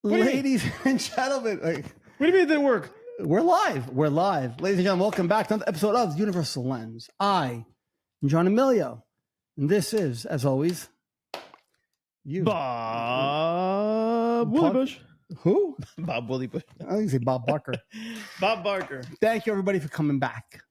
Ladies and gentlemen, What do you mean it didn't work? we're live. We're live. Ladies and gentlemen, welcome back to another episode of Universal Lens. I am John Emilio, and this is, as always, you. Bob Willie Bush. Who? Bob Willie Bush. I think you say Bob Barker. Bob Barker. Thank you, everybody, for coming back.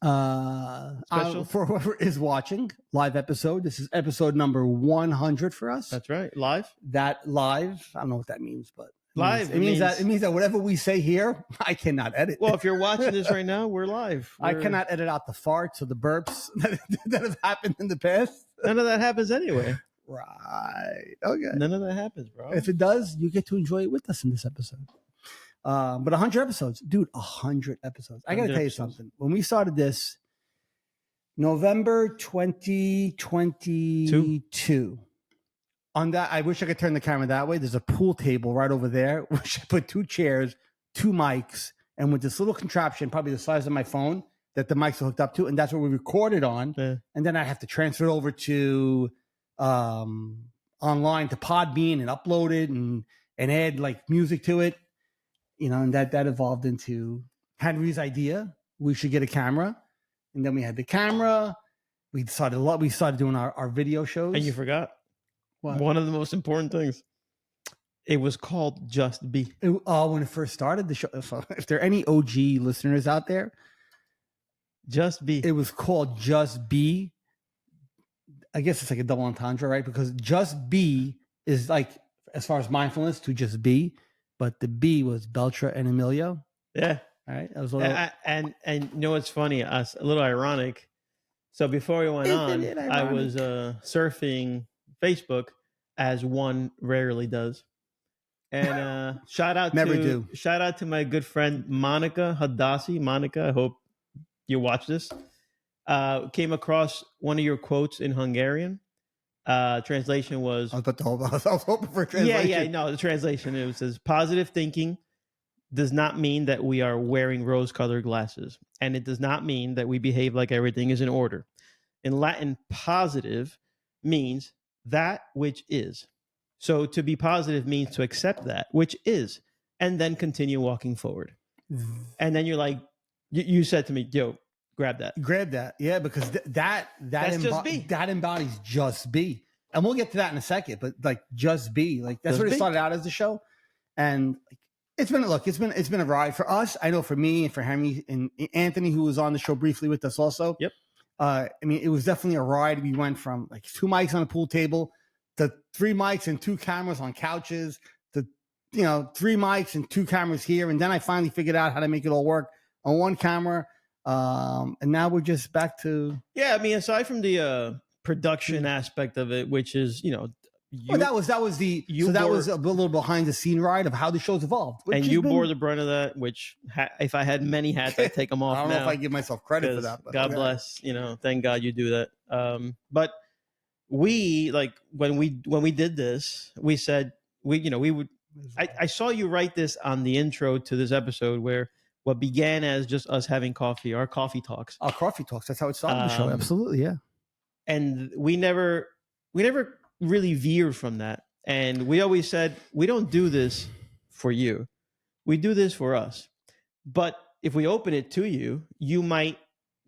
Special? For whoever is watching, live episode. This is episode number 100 for us. That's right. Live? That live, I don't know what that means, but Live. It mean means that whatever we say here, I cannot edit. Well, if you're watching this right now, we're live. I cannot edit out the farts or the burps that have happened in the past. None of that happens anyway. Right. Okay. None of that happens, bro. If it does, you get to enjoy it with us in this episode. But 100 episodes. Dude, 100 episodes. I got to tell you something. When we started this, November 2022, on that, I wish I could turn the camera that way. There's a pool table right over there, which I put 2 chairs, 2 mics, and with this little contraption, probably the size of my phone, that the mics are hooked up to, and that's what we recorded on. Yeah. And then I have to transfer it over to online to Podbean and upload it and add like music to it. You know, and that evolved into Henry's idea. We should get a camera. And then we had the camera. We started doing our video shows. And you forgot What? one of the most important things. It was called Just Be. When it first started the show. So if there are any OG listeners out there, Just Be. it was called Just Be. I guess it's like a double entendre, right? Because Just Be is like, as far as mindfulness, to just be. But the B was Beltra and Emilio. Yeah. All right. That was a little... And you know what's funny? A little ironic. So before we went on, I was surfing Facebook, as one rarely does. And shout out to my good friend Monica Hadassi. Monica, I hope you watch this. Came across one of your quotes in Hungarian. Translation was... I was hoping for a translation. The translation, it says, positive thinking does not mean that we are wearing rose-colored glasses, and it does not mean that we behave like everything is in order. In Latin, positive means that which is. So to be positive means to accept that which is, and then continue walking forward. And then you're like, you said to me, yo, grab that. Yeah, because that embodies just be. And we'll get to that in a second, but like just be. Like that's what it started out as the show. And it's been a ride for us. I know for me and for Henry and Anthony, who was on the show briefly with us also. Yep. I mean, it was definitely a ride. We went from like 2 mics on a pool table to 3 mics and 2 cameras on couches to, 3 mics and 2 cameras here. And then I finally figured out how to make it all work on 1 camera. And now we're just back to... Yeah, I mean, aside from the production aspect of it, which is, that was a little behind the scene ride of how the show's evolved. And you bore the brunt of that, which if I had many hats, I'd take them off. I don't know if I give myself credit for that. But God bless, thank God you do that. But we, like, when we did this, we said, we would, I saw you write this on the intro to this episode where what began as just us having coffee, our coffee talks. Our coffee talks. That's how it started the show. Absolutely, yeah. And we never really veered from that. And we always said, we don't do this for you. We do this for us. But if we open it to you, you might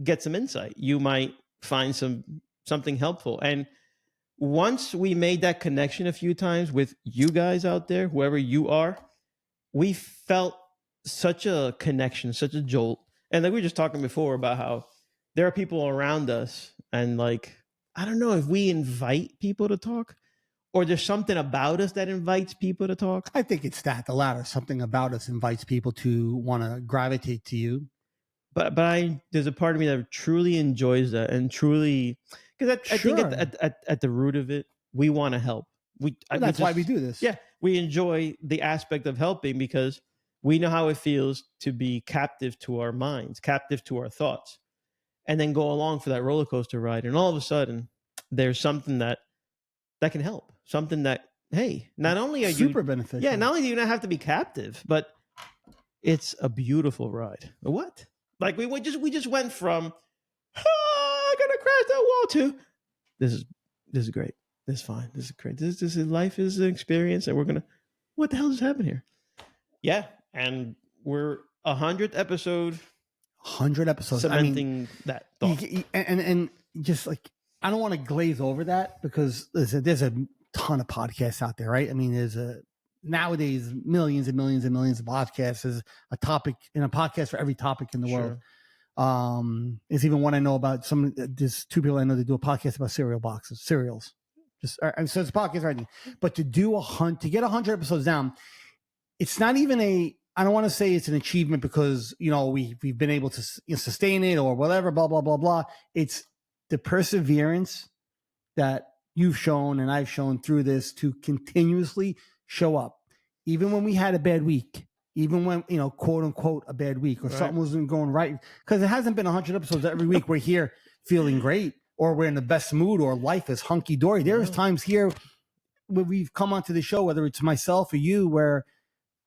get some insight. You might find something helpful. And once we made that connection a few times with you guys out there, whoever you are, we felt such a connection, such a jolt. And like we were just talking before about how there are people around us, and like, I don't know if we invite people to talk or there's something about us that invites people to talk. I think it's the latter. Something about us invites people to want to gravitate to you. But there's a part of me that truly enjoys that, and truly, because I think at the root of it, we want to help. That's why we do this. Yeah, we enjoy the aspect of helping because we know how it feels to be captive to our minds, captive to our thoughts, and then go along for that roller coaster ride. And all of a sudden, there's something that can help. Something that, hey, not only are you super beneficial. Yeah, not only do you not have to be captive, but it's a beautiful ride. What? Like we just went from I'm gonna crash that wall to this is great. This is fine. This is great. This is life is an experience, and we're gonna what the hell just happened here? Yeah, and we're 100th episode 100 episodes. I mean, cementing that thought. and just like, I don't want to glaze over that because there's a ton of podcasts out there, right? I mean, nowadays millions and millions and millions of podcasts. Is a topic in a podcast for every topic in the world. There's even one I know about. There's two people I know that do a podcast about cereals. Just so it's a podcast already. But to get 100 episodes down, it's not even I don't want to say it's an achievement because, we've been able to sustain it or whatever, blah, blah, blah, blah. It's the perseverance that you've shown and I've shown through this to continuously show up. Even when we had a bad week, even when, quote unquote, a bad week or something wasn't going right. Because it hasn't been 100 episodes every week. We're here feeling great or we're in the best mood or life is hunky dory. There's times here where we've come onto the show, whether it's myself or you, where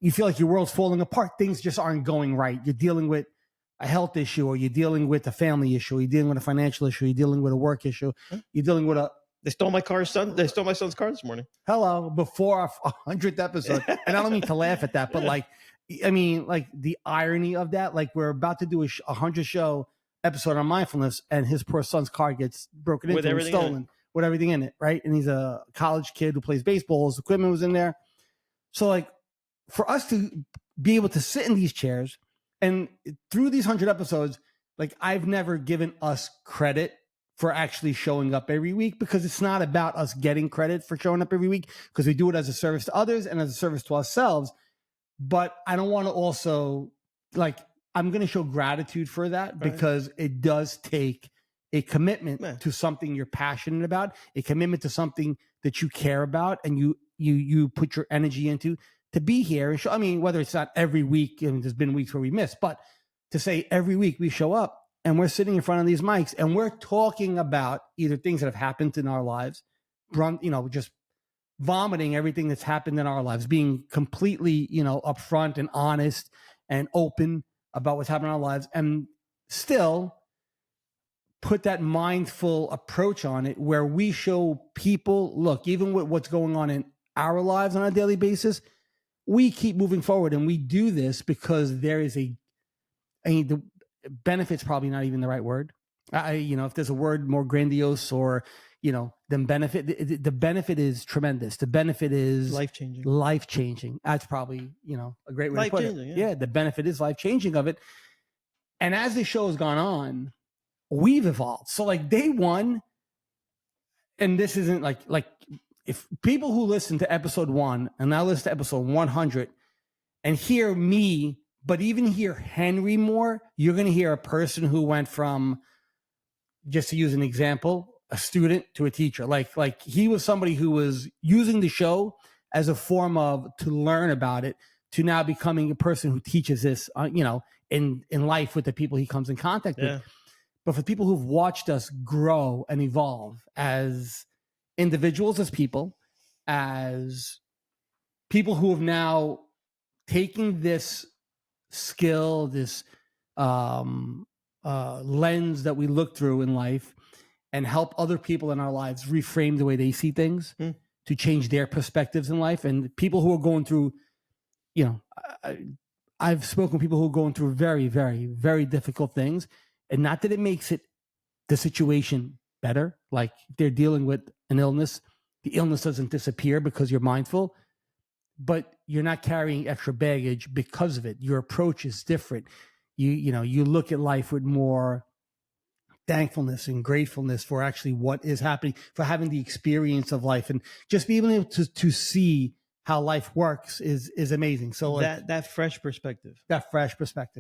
you feel like your world's falling apart. Things just aren't going right. You're dealing with a health issue, or you're dealing with a family issue, or you're dealing with a financial issue, you're dealing with a work issue, you're dealing with They stole my son's car this morning. Hello, before our 100th episode. And I don't mean to laugh at that, but like the irony of that, like we're about to do a 100 show episode on mindfulness and his poor son's car gets broken into and stolen with everything in it, right? And he's a college kid who plays baseball. His equipment was in there. So like, for us to be able to sit in these chairs and through these 100 episodes, like I've never given us credit for actually showing up every week because it's not about us getting credit for showing up every week because we do it as a service to others and as a service to ourselves. But I don't want to also I'm going to show gratitude for that because it does take a commitment to something you're passionate about, a commitment to something that you care about and you put your energy into. To be here and show, I mean, whether it's not every week, and there's been weeks where we miss, but to say every week we show up and we're sitting in front of these mics and we're talking about either things that have happened in our lives, just vomiting everything that's happened in our lives, being completely, upfront and honest and open about what's happened in our lives, and still put that mindful approach on it where we show people, look, even with what's going on in our lives on a daily basis, we keep moving forward, and we do this because there is the benefit's probably not even the right word. If there's a word more grandiose or, than benefit, the benefit is tremendous. The benefit is life-changing. That's probably, a great way to put it. Yeah, the benefit is life-changing of it. And as the show has gone on, we've evolved. So like day one, and this isn't like if people who listen to episode 1 and now listen to episode 100 and hear me, but even hear Henry more, you're going to hear a person who went from, just to use an example, a student to a teacher. Like he was somebody who was using the show as a form of to learn about it, to now becoming a person who teaches this, in life with the people he comes in contact with. But for people who've watched us grow and evolve as individuals, as people who have now taken this skill, this lens that we look through in life and help other people in our lives reframe the way they see things to change their perspectives in life. And people who are going through, I've spoken to people who are going through very, very, very difficult things. And not that it makes the situation better. Like they're dealing with an illness. The illness doesn't disappear because you're mindful, but you're not carrying extra baggage because of it. Your approach is different. You look at life with more thankfulness and gratefulness for actually what is happening, for having the experience of life and just being able to see how life works is amazing. So that fresh perspective.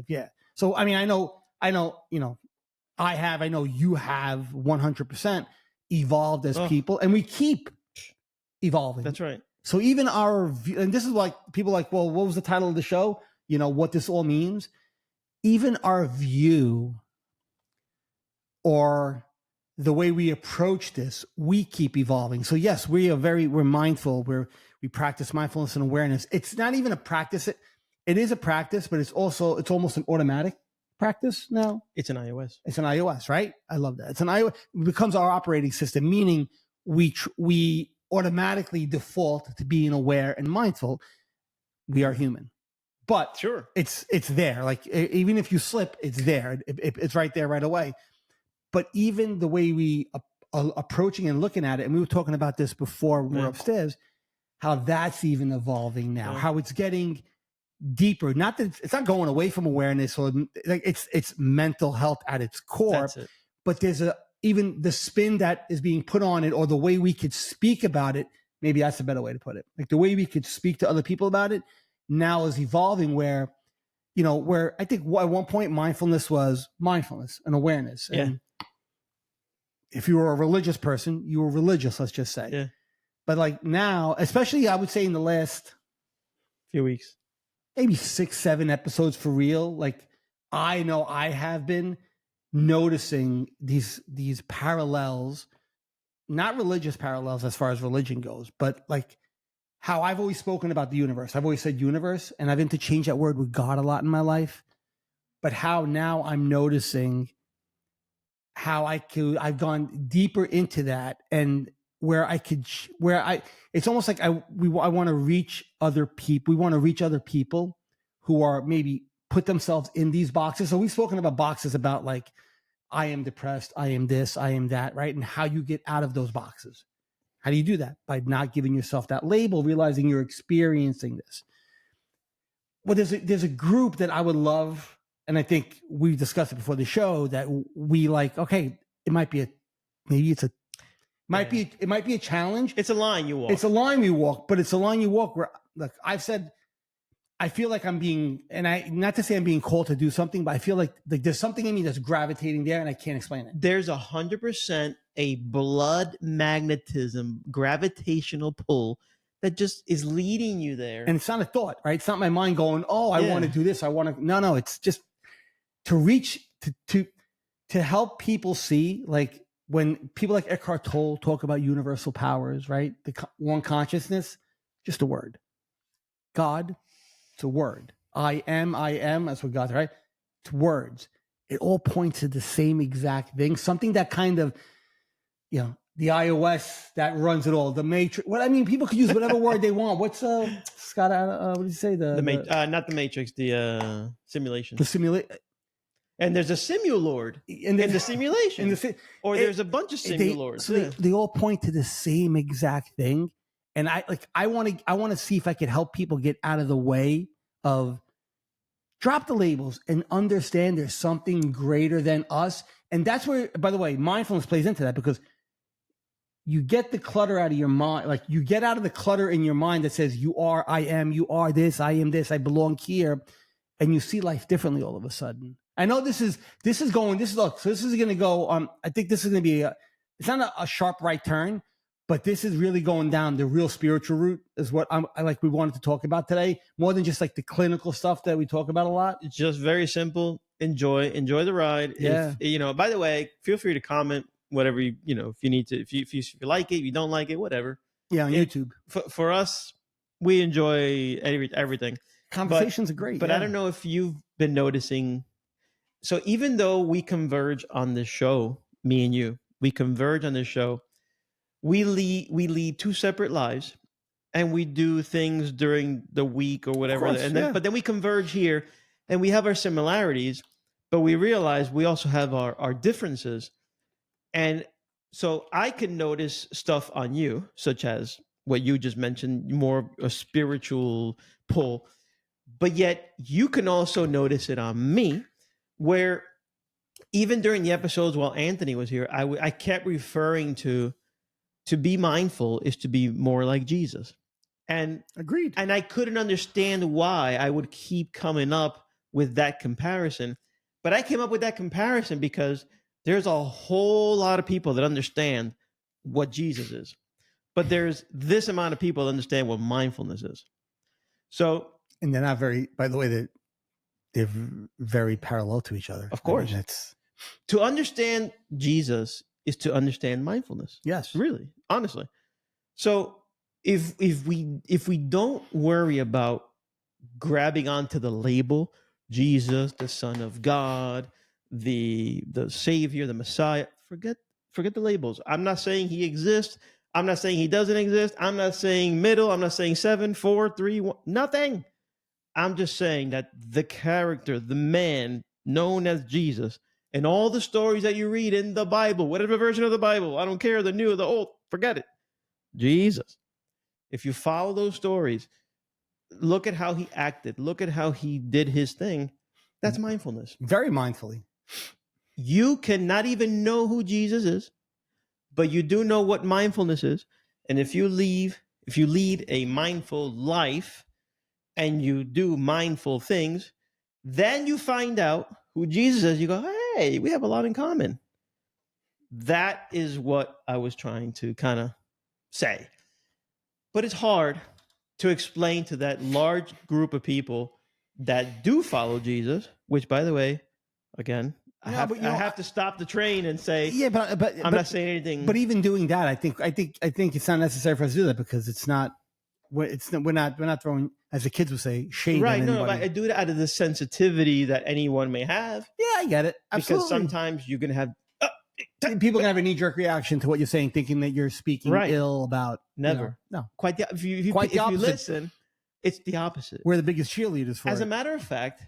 Yeah. So, I mean, I know, I know you have 100% evolved as people, and we keep evolving. That's right. So even our view, and this is like people like, well, what was the title of the show? What this all means. Even our view or the way we approach this, we keep evolving. So yes, we're mindful. We practice mindfulness and awareness. It's not even a practice. It is a practice, but it's almost an automatic practice now. It's an iOS. It's an iOS, right? I love that. It's an iOS. It becomes our operating system, meaning we automatically default to being aware and mindful. We are human. But Sure. it's there. Like even if you slip, it's there. It's right there right away. But even the way we are approaching and looking at it, and we were talking about this before when we were upstairs, how that's even evolving now, how it's getting deeper. Not that it's not going away from awareness, or like it's mental health at its core. That's it. But there's even the spin that is being put on it, or the way we could speak about it. Maybe that's a better way to put it. Like the way we could speak to other people about it now is evolving, where where I think at one point mindfulness was mindfulness and awareness. And if you were a religious person, you were religious, let's just say. Yeah. But like now, especially I would say in the last few weeks, maybe 6-7 episodes for real, like I know I have been noticing these parallels, not religious parallels as far as religion goes, but like how I've always spoken about the universe. I've always said universe, and I've interchanged that word with God a lot in my life. But how now I'm noticing how I've gone deeper into that, and it's almost like I want to reach other people. We want to reach other people who are maybe put themselves in these boxes. So we've spoken about boxes about like, I am depressed, I am this, I am that, right? And how you get out of those boxes. How do you do that? By not giving yourself that label, realizing you're experiencing this. Well, there's a group that I would love, and I think we discussed it before the show, that we like, okay, it might be a challenge. It's a line you walk. It's a line you walk, but it's a line you walk where, look, I've said, I feel like I'm being, and not to say I'm being called to do something, but I feel like there's something in me that's gravitating there, and I can't explain it. There's 100% a blood magnetism, gravitational pull that just is leading you there. And it's not a thought, right? It's not my mind going, oh, I want to do this. No, it's just to reach, to help people see, like when people like Eckhart Tolle talk about universal powers, right? The one consciousness, just a word. God, it's a word. I am, that's what God's, right? It's words. It all points to the same exact thing. Something that kind of, the iOS that runs it all, the matrix. What I mean, people could use whatever word they want. What's Scott? What did you say? Not the matrix, the simulation. The simulation. And there's a simulord in the simulation, there's a bunch of simulords. They all point to the same exact thing. And I want to see if I could help people get out of the way of drop the labels and understand there's something greater than us. And that's where, by the way, mindfulness plays into that, because you get the clutter out of your mind. Like you get out of the clutter in your mind that says you are, I am, you are this, I am this, I belong here. And you see life differently all of a sudden. I know this is going to go, I think this is going to be it's not a sharp right turn, but this is really going down the real spiritual route is what we wanted to talk about today, more than just like the clinical stuff that we talk about a lot. It's just very simple. Enjoy the ride. Yeah. If, by the way, feel free to comment whatever if you need to, if you like it, if you don't like it, whatever. Yeah. On YouTube. For us, we enjoy everything. Conversations are great. But I don't know if you've been noticing. So even though we converge on this show, me and you, we converge on this show, we lead two separate lives, and we do things during the week or whatever. Course, but then we converge here, and we have our similarities, but we realize we also have our differences. And so I can notice stuff on you, such as what you just mentioned, more a spiritual pull, but yet you can also notice it on me, where even during the episodes while Anthony was here, I kept referring to be mindful is to be more like Jesus. And agreed. And I couldn't understand why I would keep coming up with that comparison. But I came up with that comparison because there's a whole lot of people that understand what Jesus is. But there's this amount of people that understand what mindfulness is. So, and they're not very, by the way, they're very parallel to each other. Of course. I mean, to understand Jesus is to understand mindfulness. Yes. Really, honestly. So if we don't worry about grabbing onto the label, Jesus, the Son of God, the Savior, the Messiah, forget the labels. I'm not saying he exists. I'm not saying he doesn't exist. I'm not saying middle. I'm not saying 7, 4, 3, 1, nothing. I'm just saying that the character, the man known as Jesus, and all the stories that you read in the Bible, whatever version of the Bible, I don't care, the new or the old, forget it. Jesus. If you follow those stories, look at how he acted, look at how he did his thing. That's mindfulness. Very mindfully. You cannot even know who Jesus is, but you do know what mindfulness is. And if you lead a mindful life and you do mindful things, then you find out who Jesus is. You go, hey, we have a lot in common. That is what I was trying to kind of say. But it's hard to explain to that large group of people that do follow Jesus, which, by the way, again, I have to stop the train and say, yeah, but I'm not saying anything. But even doing that, I think it's not necessary for us to do that, because we're not throwing, as the kids would say, shade. Right? On No, anybody. but I do it out of the sensitivity that anyone may have. Yeah, I get it. Absolutely. Because sometimes you're gonna have people can have a knee-jerk reaction to what you're saying, thinking that you're speaking ill about. Never. No. Quite the if you listen, it's the opposite. We're the biggest cheerleaders for it. As a matter of fact,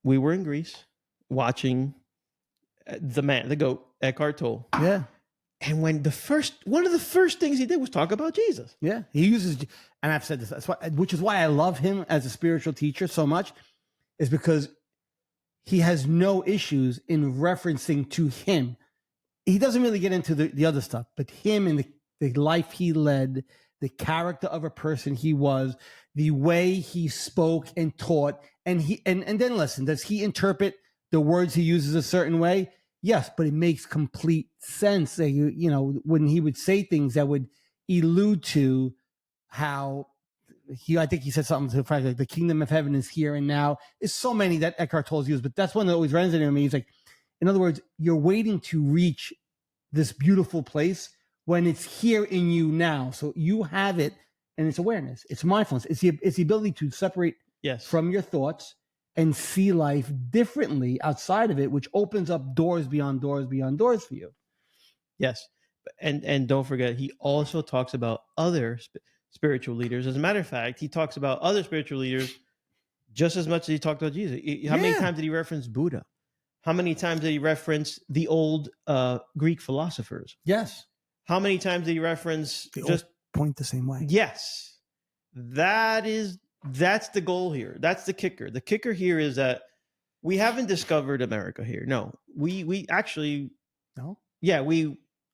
we were in Greece watching the GOAT, Eckhart Tolle. Yeah. And one of the first things he did was talk about Jesus. Yeah. He uses, and I've said this, which is why I love him as a spiritual teacher so much, is because he has no issues in referencing to him. He doesn't really get into the other stuff, but him and the life he led, the character of a person he was, the way he spoke and taught, and then listen, does he interpret the words he uses a certain way? Yes, but it makes complete sense that when he would say things that would allude to how I think he said something to the fact like the kingdom of heaven is here and now. There's so many that Eckhart Tolle's used, but that's one that always resonated with me. He's like, in other words, you're waiting to reach this beautiful place when it's here in you now. So you have it, and it's awareness, it's mindfulness, it's the ability to separate from your thoughts and see life differently outside of it, which opens up doors beyond doors beyond doors for you. Yes, and don't forget, he also talks about other spiritual leaders. As a matter of fact, he talks about other spiritual leaders just as much as he talked about Jesus. How many times did he reference Buddha? How many times did he reference the old Greek philosophers? Yes. How many times did he reference they just point the same way? Yes. That's the goal here. That's the kicker. The kicker here is that we haven't discovered America here. No, we actually no. Yeah,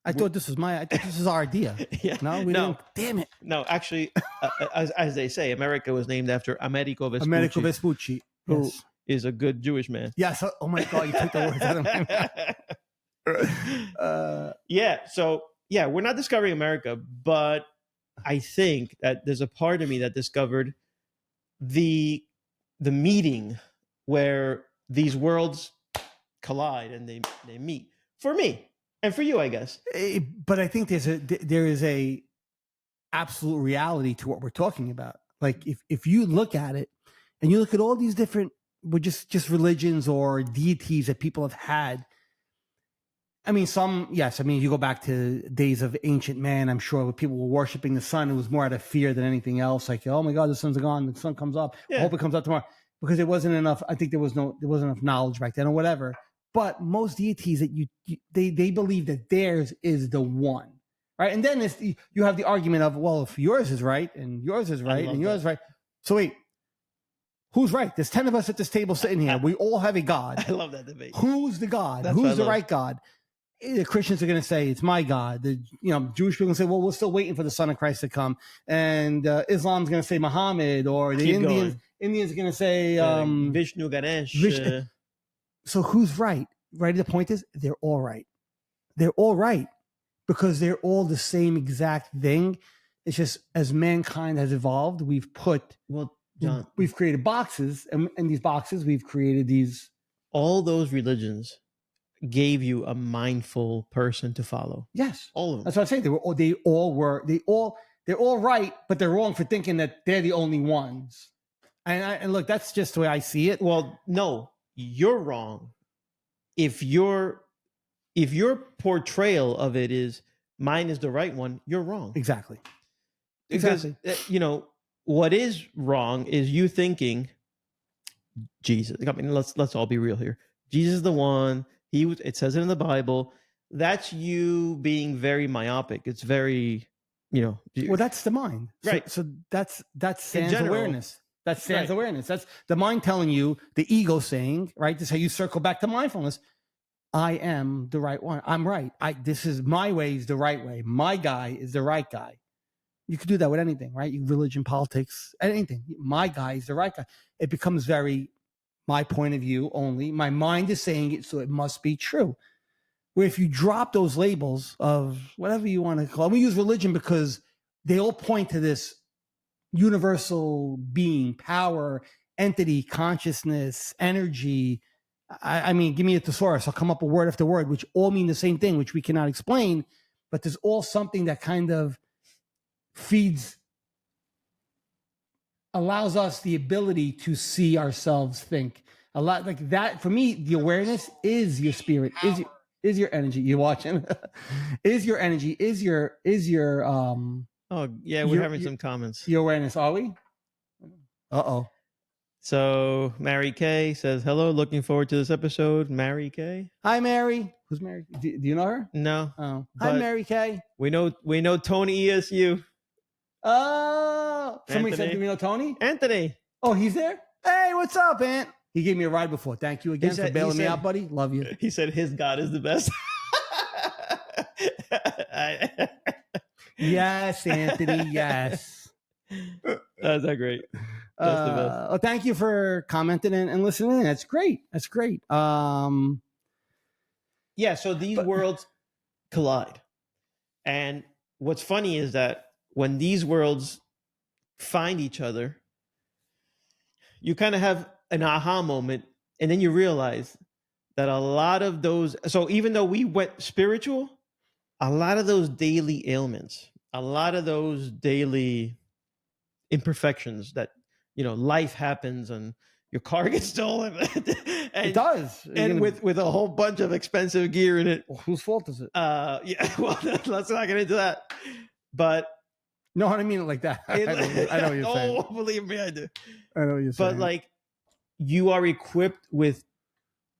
I thought this was our idea. Yeah. No, we didn't. Damn it. No, actually, as they say, America was named after Amerigo Vespucci. Amerigo Vespucci, who is a good Jewish man. Yes. Oh my God, you took the words out of my mouth. So we're not discovering America, but I think that there's a part of me that discovered the meeting where these worlds collide and they meet. For me. And for you, I guess. But I think there is a absolute reality to what we're talking about. Like if you look at it and you look at all these different, just religions or deities that people have had. I mean, you go back to days of ancient man. I'm sure when people were worshiping the sun, it was more out of fear than anything else. Like, oh my God, the sun's gone. The sun comes up. I hope it comes up tomorrow, because there wasn't enough. I think there wasn't enough knowledge back then or whatever. But most deities that they believe that theirs is the one, right? And then you have the argument of, well, if yours is right and yours is right and yours is right. So wait, who's right? There's 10 of us at this table sitting here. We all have a God. I love that debate. Who's the God? Who's the right God? The Christians are going to say it's my God. The Jewish people are going to say, well, we're still waiting for the Son of Christ to come, and Islam's going to say Muhammad, or the Indians are going to say Vishnu Ganesh. So who's right? Right. The point is, they're all right. They're all right because they're all the same exact thing. It's just as mankind has evolved, we've created boxes, and in these boxes, we've created these. All those religions gave you a mindful person to follow. Yes, all of them. That's what I'm saying. They're all right, but they're wrong for thinking that they're the only ones. And look, that's just the way I see it. Well, no. You're wrong. If your portrayal of it is mine is the right one, you're wrong. Exactly. Because what is wrong is you thinking Jesus. I mean, let's all be real here. Jesus is the one. He was. It says it in the Bible. That's you being very myopic. It's very, Well, that's the mind. Right. So that's sans general, awareness. That's sans right. awareness. That's the mind telling you, the ego saying, right? This is how you circle back to mindfulness. I am the right one. I'm right. This is my way is the right way. My guy is the right guy. You could do that with anything, right? Religion, politics, anything. My guy is the right guy. It becomes very my point of view only. My mind is saying it, so it must be true. Where if you drop those labels of whatever you want to call it, we use religion because they all point to this universal being, power, entity, consciousness, energy. I mean, give me a thesaurus. I'll come up with word after word, which all mean the same thing, which we cannot explain. But there's all something that kind of allows us the ability to see ourselves think. A lot like that. For me, the awareness is your spirit, is your energy. You watching? Is your energy? Is your Oh yeah, we're having some comments. Your awareness, are we? Uh-oh. So Mary Kay says, hello, looking forward to this episode. Mary Kay. Hi, Mary. Who's Mary? Do you know her? No. Oh. Hi, Mary Kay. We know Tony ESU. Oh, somebody said, do we know Tony? Anthony. Oh, he's there? Hey, what's up, Ant? He gave me a ride before. Thank you again for bailing me out, buddy. Love you. He said his God is the best. Yes, Anthony. Yes. That's not great. That's the best. Well, thank you for commenting and listening. That's great. That's great. Yeah. So these worlds collide, and what's funny is that when these worlds find each other, you kind of have an aha moment, and then you realize that a lot of those. So even though we went spiritual, a lot of those daily ailments, a lot of those daily imperfections that life happens and your car gets stolen. It does. And with a whole bunch of expensive gear in it. Well, whose fault is it? Yeah, well, let's not get into that. But no, I mean it like that. I know what you're saying. Oh, believe me, I do. I know what you're saying. But like, you are equipped with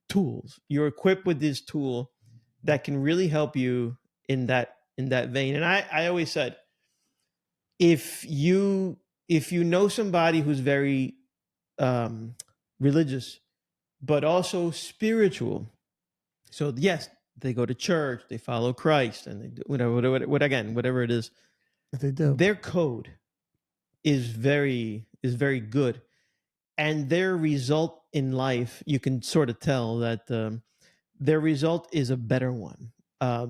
tools. You're equipped with this tool that can really help you in that vein. And I always said, if you know somebody who's very religious, but also spiritual, so yes, they go to church, they follow Christ, and they do whatever it is that they do. Their code is very good, and their result in life, you can sort of tell that their result is a better one.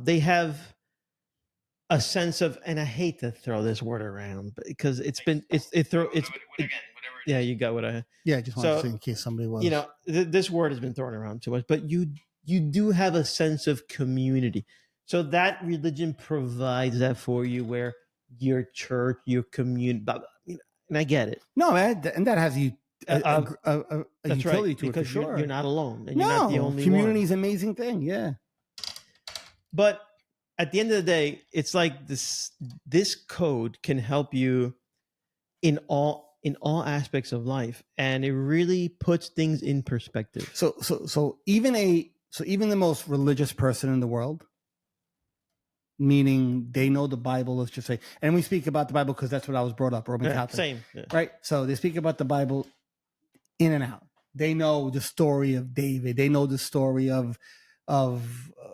They have a sense of, and I hate to throw this word around because yeah, you got what I. Yeah, I just wanted to say in case somebody was. This word has been thrown around too much, but you do have a sense of community. So that religion provides that for you, where your church, your community, blah, blah, and I get it. No, and that has a that's utility right, to it for sure. You're not alone, and you're not the only community is one. an amazing thing. Yeah, but at the end of the day, it's like this code can help you in all aspects of life, and it really puts things in perspective. So even the most religious person in the world, meaning they know the Bible, let's just say, and we speak about the Bible because that's what I was brought up, Roman Catholic. Same. Yeah. Right? So they speak about the Bible in and out. They know the story of David. They know the story of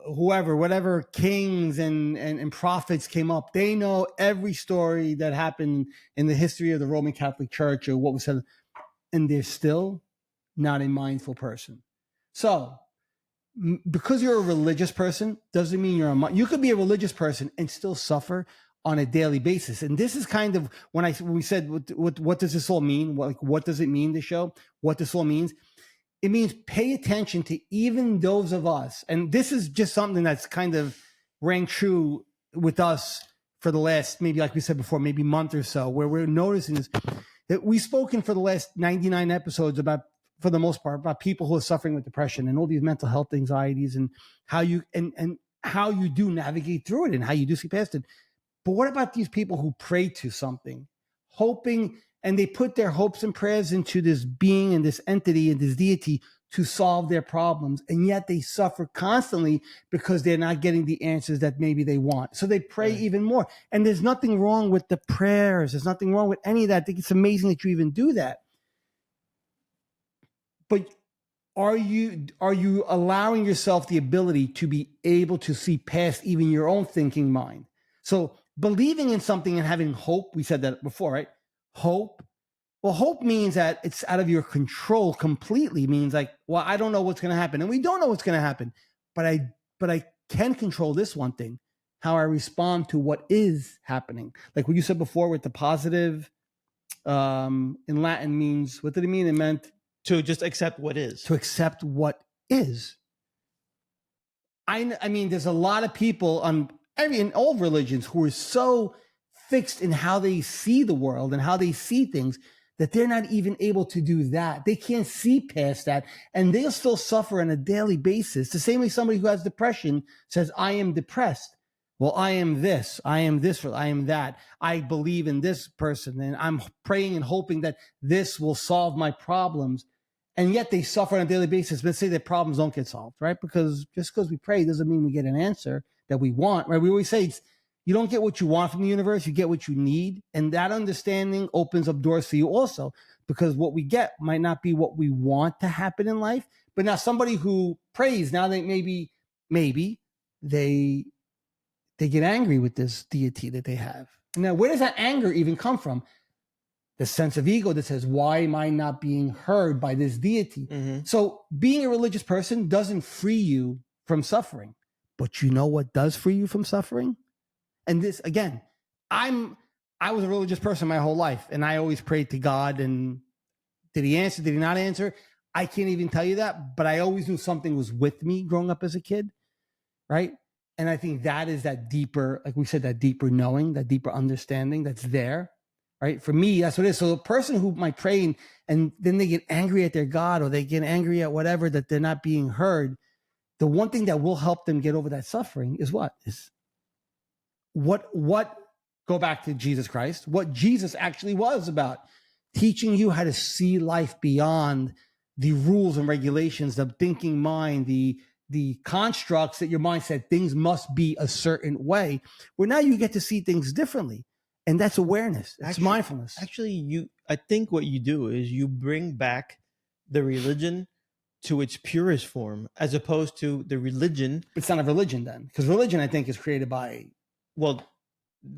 whoever, whatever kings and prophets came up. They know every story that happened in the history of the Roman Catholic Church or what was said, and they're still not a mindful person. So because you're a religious person doesn't mean you could be a religious person and still suffer on a daily basis. And this is kind of when we said, what does this all mean? What does it mean, the show? What this all means? It means pay attention to even those of us. And this is just something that's kind of rang true with us for the last, maybe like we said before, maybe month or so, where we're noticing this, that we've spoken for the last 99 episodes about, for the most part, about people who are suffering with depression and all these mental health anxieties and how you and how you do navigate through it and how you do see past it. But what about these people who pray to something, hoping and they put their hopes and prayers into this being and this entity and this deity to solve their problems. And yet they suffer constantly because they're not getting the answers that maybe they want. So they pray even more. And there's nothing wrong with the prayers. There's nothing wrong with any of that. I think it's amazing that you even do that. But are you allowing yourself the ability to be able to see past even your own thinking mind? So believing in something and having hope, we said that before, right? Hope. Well, hope means that it's out of your control completely. Means like, well, I don't know what's going to happen, and we don't know what's going to happen, but I can control this one thing: how I respond to what is happening. Like what you said before with the positive, in Latin means, what did it mean? It meant to just accept what is. To accept what is. I mean, there's a lot of people in all religions who are so fixed in how they see the world and how they see things that they're not even able to do that. They can't see past that, and they'll still suffer on a daily basis. The same way somebody who has depression says, I am depressed. Well, I am this, I am that. I believe in this person, and I'm praying and hoping that this will solve my problems. And yet they suffer on a daily basis. Let's say their problems don't get solved, right? Because just because we pray doesn't mean we get an answer that we want, right? We always say you don't get what you want from the universe, you get what you need. And that understanding opens up doors for you also, because what we get might not be what we want to happen in life. But now somebody who prays, now they maybe they get angry with this deity that they have. Now, where does that anger even come from? The sense of ego that says, why am I not being heard by this deity? Mm-hmm. So being a religious person doesn't free you from suffering. But you know what does free you from suffering? And this, again, I was a religious person my whole life, and I always prayed to God. And did he answer? Did he not answer? I can't even tell you that, but I always knew something was with me growing up as a kid, right? And I think that is that deeper, like we said, that deeper knowing, that deeper understanding that's there, right? For me, that's what it is. So the person who might pray and then they get angry at their God, or they get angry at whatever, that they're not being heard, the one thing that will help them get over that suffering is what? Go back to Jesus Christ, what Jesus actually was about, teaching you how to see life beyond the rules and regulations, the thinking mind, the constructs that your mind said things must be a certain way, where now you get to see things differently. And that's awareness. That's mindfulness. Actually, I think what you do is you bring back the religion to its purest form, as opposed to the religion. It's not a religion then, because religion, I think, is created by. Well,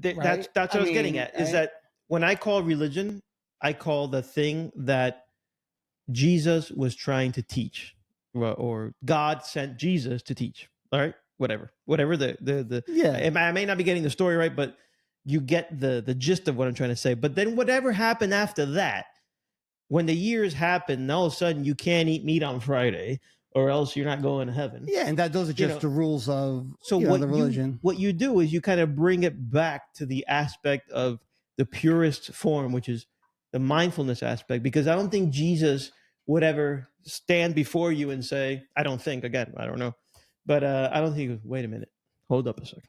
right? that's what I was getting at. Is that when I call religion, I call the thing that Jesus was trying to teach, or God sent Jesus to teach. All right, whatever the yeah. I may not be getting the story right, but you get the gist of what I'm trying to say. But then whatever happened after that, when the years happen, all of a sudden you can't eat meat on Friday, or else you're not going to heaven. Yeah, and those are just the rules of the religion. What you do is you kind of bring it back to the aspect of the purest form, which is the mindfulness aspect, because I don't think Jesus would ever stand before you and say, I don't know, but I don't think, wait a minute, hold up a second.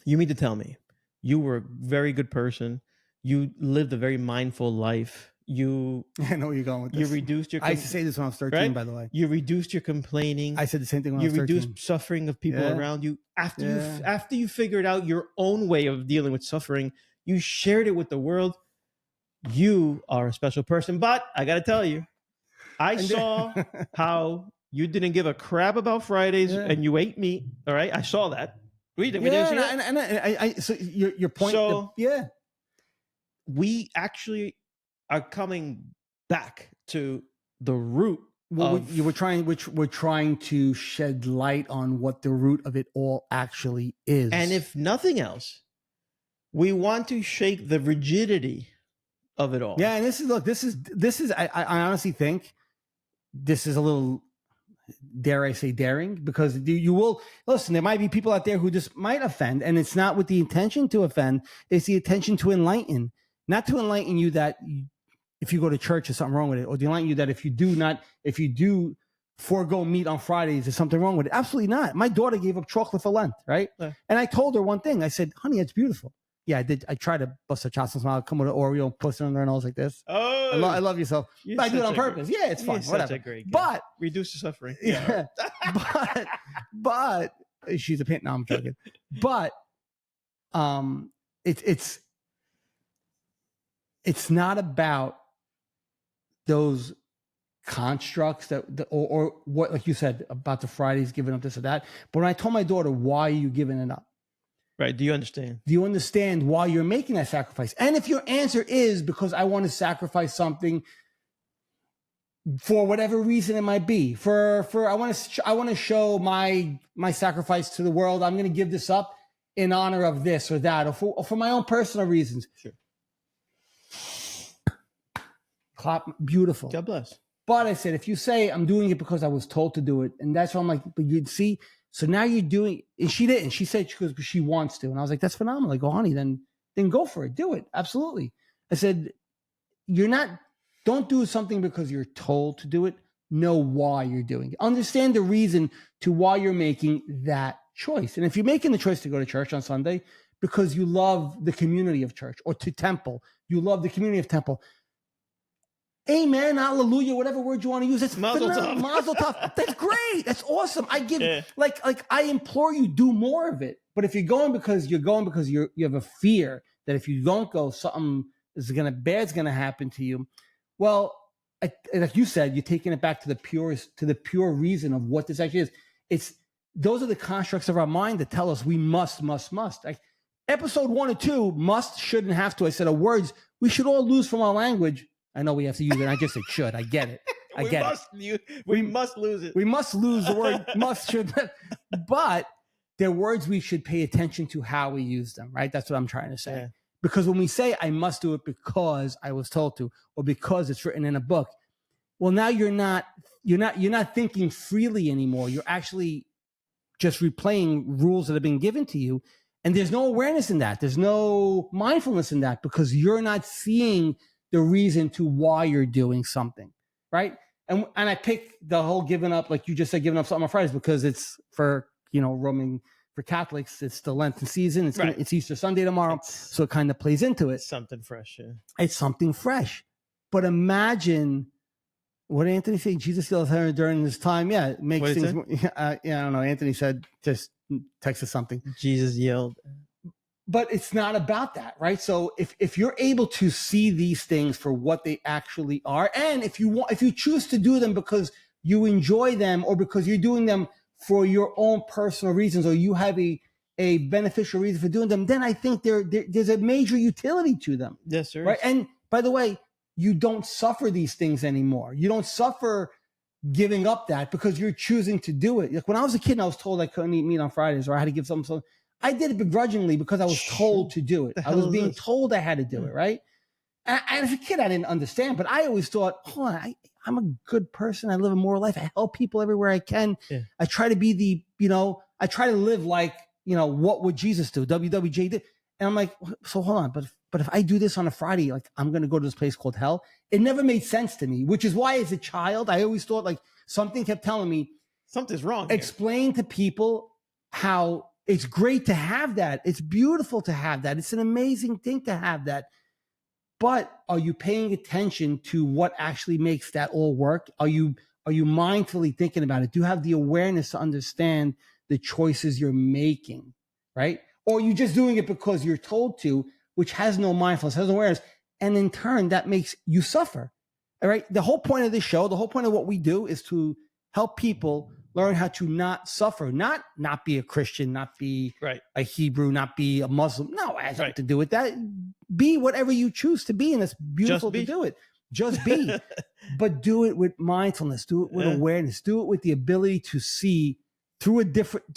You mean to tell me you were a very good person, you lived a very mindful life, I know where you're going with this. You reduced your. I used to say this when I was 13, right? By the way. You reduced your complaining. I said the same thing when I was 13. You reduced suffering of people around you. After you figured out your own way of dealing with suffering, you shared it with the world. You are a special person. But I got to tell you, I saw how you didn't give a crap about Fridays and you ate meat. All right, I saw that. We didn't see that. So your point. So we actually are coming back to the root. Well, we're trying to shed light on what the root of it all actually is. And if nothing else, we want to shake the rigidity of it all. Yeah, and this is. I honestly think this is a little, dare I say, daring, because you will listen. There might be people out there who just might offend, and it's not with the intention to offend. It's the intention to enlighten, not to enlighten you that if you go to church, there's something wrong with it, or to enlighten you that if you do forego meat on Fridays, there's something wrong with it. Absolutely not. My daughter gave up chocolate for Lent, right? Yeah. And I told her one thing. I said, honey, it's beautiful. Yeah, I did. I tried to bust a chocolate smile, come with an Oreo, and push it on their nose like this. Oh, I love yourself. But I do it on purpose. Yeah, it's fun. Whatever. Such a great guy. But reduce the suffering. Yeah. but she's a pain. No, I'm joking. But it's not about those constructs or what, like you said about the Fridays giving up this or that. But when I told my daughter, why are you giving it up? Right. Do you understand? Do you understand why you're making that sacrifice? And if your answer is because I want to sacrifice something for whatever reason it might be, for I want to show my sacrifice to the world. I'm going to give this up in honor of this or that, or for my own personal reasons. Sure. Clap. Beautiful. God bless. But I said, if you say I'm doing it because I was told to do it, and that's why I'm like, but you'd see. So now you're doing, and she didn't. She said she wants to, and I was like, that's phenomenal. I go, honey, then go for it. Do it. Absolutely. I said, don't do something because you're told to do it. Know why you're doing it. Understand the reason to why you're making that choice. And if you're making the choice to go to church on Sunday because you love the community of church, or to temple, you love the community of temple. Amen, hallelujah, whatever word you want to use. That's Mazel tov. Mazel tov. That's great. That's awesome. I give like I implore you, do more of it. But if you're going because you have a fear that if you don't go, something bad's gonna happen to you. Well, like you said, you're taking it back to the pure reason of what this actually is. Those are the constructs of our mind that tell us we must. Like episode 1 or 2, must, should, and have to. I said are words we should all lose from our language. I know we have to use it. I just said should. I get it. We must lose it. We must lose the word must, should. But they're words we should pay attention to how we use them, right? That's what I'm trying to say. Yeah. Because when we say I must do it because I was told to, or because it's written in a book, well, now you're not thinking freely anymore. You're actually just replaying rules that have been given to you. And there's no awareness in that. There's no mindfulness in that because you're not seeing the reason to why you're doing something, right? And I pick the whole giving up, like you just said, giving up something on Fridays because it's for, Roman, for Catholics, it's the Lenten season. It's Easter Sunday tomorrow. So it kind of plays into it. Something fresh. Yeah. It's something fresh. But imagine what Anthony said, Jesus still has during this time. Yeah, it makes things more, I don't know. Anthony said, just text us something. Jesus yelled. But it's not about that, right? So if you're able to see these things for what they actually are, and if you choose to do them because you enjoy them or because you're doing them for your own personal reasons, or you have a beneficial reason for doing them, then I think there's a major utility to them. Yes, sir. Right. And by the way, you don't suffer these things anymore. You don't suffer giving up that because you're choosing to do it. Like when I was a kid and I was told I couldn't eat meat on Fridays, or I had to give something. I did it begrudgingly because I was told to do it. I was being told I had to do it, right? And as a kid, I didn't understand, but I always thought, hold on, I'm a good person. I live a moral life. I help people everywhere I can. Yeah. I try to be I try to live like, what would Jesus do? WWJ did. And I'm like, so hold on, but if I do this on a Friday, like I'm going to go to this place called hell. It never made sense to me, which is why as a child, I always thought like something kept telling me something's wrong. Explain to people how it's great to have that. It's beautiful to have that. It's an amazing thing to have that. But are you paying attention to what actually makes that all work? Are you mindfully thinking about it? Do you have the awareness to understand the choices you're making, right? Or are you just doing it because you're told to, which has no mindfulness, has no awareness, and in turn that makes you suffer. All right. The whole point of this show, the whole point of what we do is to help people learn how to not suffer, not be a Christian, not be a Hebrew, not be a Muslim. No, it has nothing to do with that. Be whatever you choose to be, and it's beautiful to do it. Just be, but do it with mindfulness. Do it with awareness. Do it with the ability to see through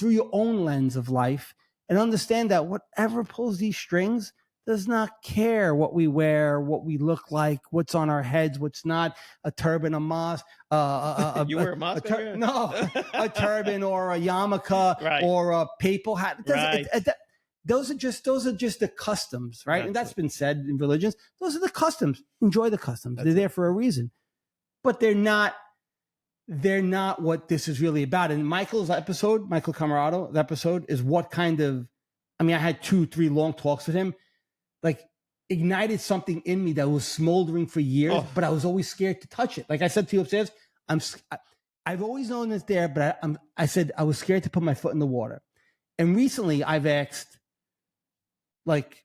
your own lens of life, and understand that whatever pulls these strings does not care what we wear, what we look like, what's on our heads, what's not, a turban, a mask. You wear a mask? No, a turban or a yarmulke or a papal hat. Those are just the customs, right? And that's been said in religions. Those are the customs. Enjoy the customs. They're there for a reason, but they're not what this is really about. And Michael Camarado's episode is what kind of, I had 2-3 long talks with him. like ignited something in me that was smoldering for years, but I was always scared to touch it. Like I said to you upstairs, I've always known it's there, but I said I was scared to put my foot in the water. And recently I've asked, like,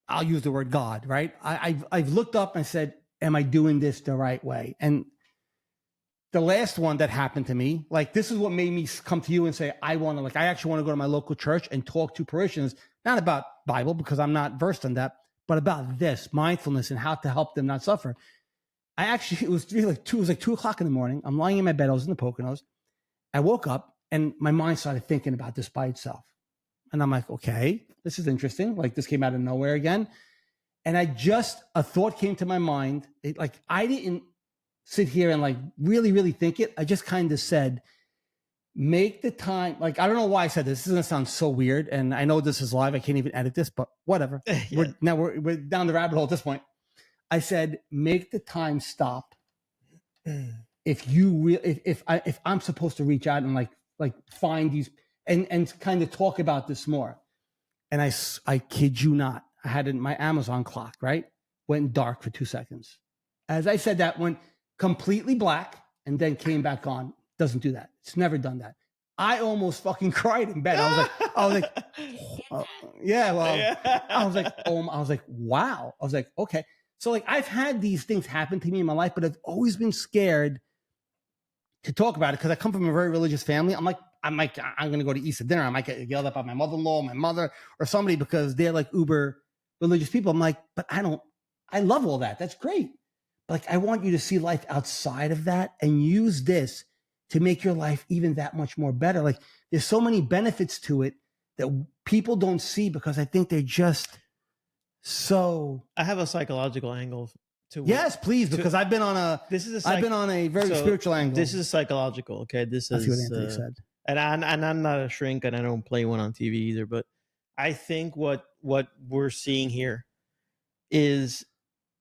I'll use the word God, right? I've looked up and said, am I doing this the right way? And the last one that happened to me, like, this is what made me come to you and say, I actually want to go to my local church and talk to parishioners, not about Bible, because I'm not versed in that, but about this mindfulness and how to help them not suffer. It was 2:00 in the morning. I'm lying in my bed. I was in the Poconos. I woke up and my mind started thinking about this by itself. And I'm like, okay, this is interesting. Like, this came out of nowhere again. And a thought came to my mind. I didn't sit here and like really, really think it. I just kind of said, make the time. Like, I don't know why I said this. This is going to sound so weird. And I know this is live. I can't even edit this, but whatever. Yeah. We're down the rabbit hole at this point. I said, make the time stop. If I'm supposed to reach out and like find these and kind of talk about this more. And I kid you not, I had my Amazon clock, right? Went dark for 2 seconds. As I said, that went completely black and then came back on. Doesn't do that. It's never done that. I almost fucking cried in bed. I was like, yeah, well, I was like, wow. I was like, okay. So like, I've had these things happen to me in my life, but I've always been scared to talk about it because I come from a very religious family. I'm going to go to Easter dinner. I might get yelled at by my mother-in-law, my mother, or somebody because they're like uber religious people. I'm like, but I love all that. That's great. But like, I want you to see life outside of that and use this to make your life even that much more better. Like, there's so many benefits to it that people don't see because I think they're just so. I have a psychological angle to. Yes, please, because I've been on a very spiritual angle. This is psychological. Okay, this is. I see what Anthony said. And I'm not a shrink, and I don't play one on TV either. But I think what we're seeing here is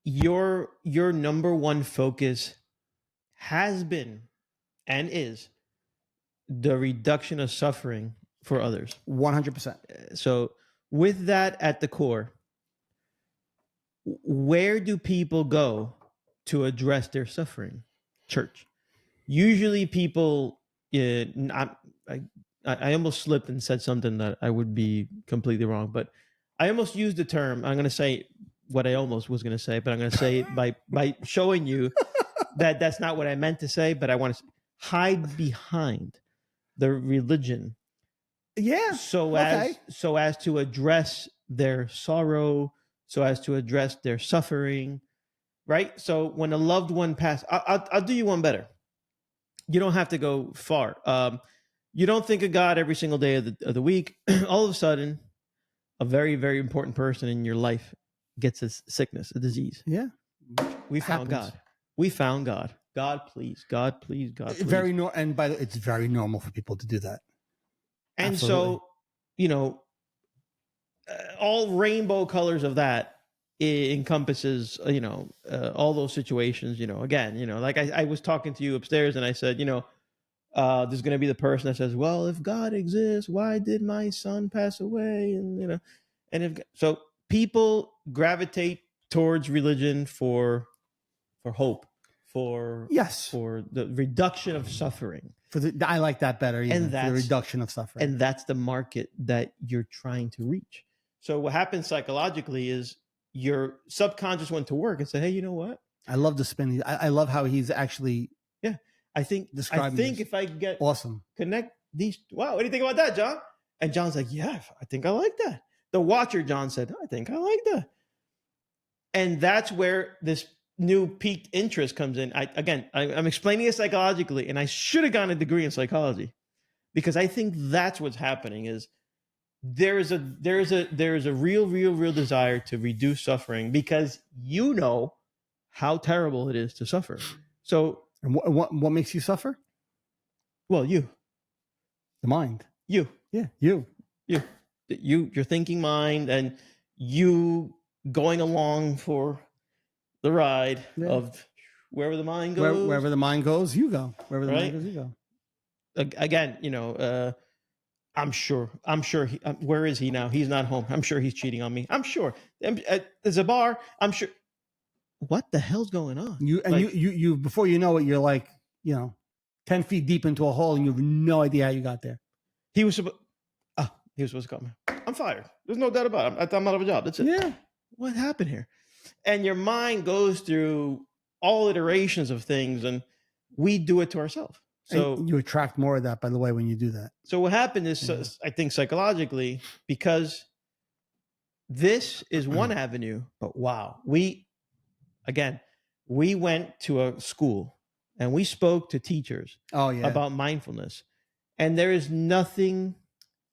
your number one focus has been and is the reduction of suffering for others. 100%. So with that at the core, where do people go to address their suffering? Church. Usually people, I almost slipped and said something that I would be completely wrong, but I almost used the term, I'm going to say what I almost was going to say, but I'm going to say it by showing you that that's not what I meant to say, but I want to hide behind the religion. Yeah. So as to address their sorrow, so as to address their suffering, right? So when a loved one passes, I'll do you one better. You don't have to go far. You don't think of God every single day of the week. All of a sudden, a very, very important person in your life gets a sickness, a disease. Yeah. We found God. We found God. God, please. God, please. God, please. It's very normal for people to do that. And Absolutely. So, all rainbow colors of that encompasses, all those situations, again, like I was talking to you upstairs and I said, there's going to be the person that says, well, if God exists, why did my son pass away? And, so people gravitate towards religion for hope, for the reduction of suffering. I like that better. And for the reduction of suffering. And that's the market that you're trying to reach. So what happens psychologically is your subconscious went to work and said, hey, you know what? I love the spin. I love how he's actually. Yeah. I think if I get awesome, connect these. Wow. What do you think about that, John? And John's like, yeah, I think I like that. The watcher, John said, I think I like that. And that's where this new piqued interest comes in. I'm explaining it psychologically, and I should have gotten a degree in psychology because I think that's what's happening is there is a real desire to reduce suffering because you know how terrible it is to suffer. So, and what makes you suffer? Well, the mind, your thinking mind, and you going along for the ride of wherever the mind goes. Wherever the mind goes, you go. Wherever the mind goes, you go. Again, I'm sure. Where is he now? He's not home. I'm sure he's cheating on me. I'm sure. There's a bar. I'm sure. What the hell's going on? You before you know it, you're like, 10 feet deep into a hole, and you have no idea how you got there. He was supposed. He was supposed to call me. I'm fired. There's no doubt about it. I'm out of a job. That's it. Yeah. What happened here? And your mind goes through all iterations of things, and we do it to ourselves. So and you attract more of that, by the way, when you do that. So what happened is, I think psychologically, because this is one avenue, but wow, we went to a school and we spoke to teachers about mindfulness. And there is nothing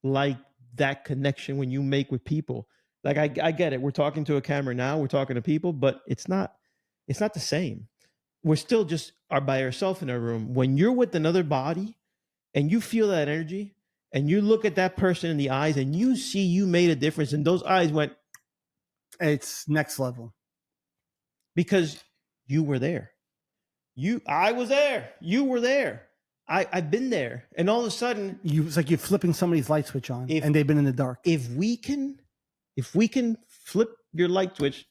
like that connection when you make with people. Like I get it. We're talking to a camera now, we're talking to people, but it's not the same. We're still just are by ourselves in a room. When you're with another body and you feel that energy and you look at that person in the eyes and you see you made a difference and those eyes went, it's next level. Because you were there. I was there. You were there. I've been there. And all of a sudden, it's like you're flipping somebody's light switch on and they've been in the dark. If we can flip your light switch,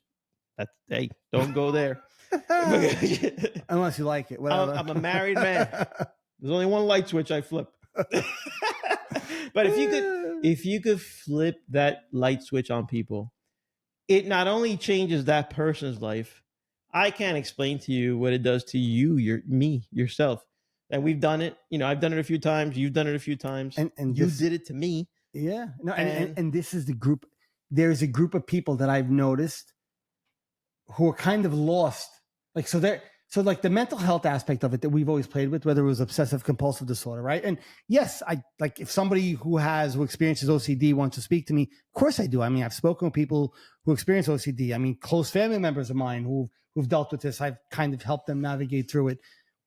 hey, don't go there. Unless you like it. Whatever. I'm a married man. There's only one light switch I flip. But if you could flip that light switch on people, it not only changes that person's life. I can't explain to you what it does to you, yourself. And we've done it. I've done it a few times. You've done it a few times. And you did it to me. Yeah. No. And this is the group. There's a group of people that I've noticed who are kind of lost. So like the mental health aspect of it that we've always played with, whether it was obsessive compulsive disorder, right? And yes, I like if somebody who experiences OCD wants to speak to me, of course I do. I mean, I've spoken with people who experience OCD. I mean, close family members of mine who've dealt with this. I've kind of helped them navigate through it,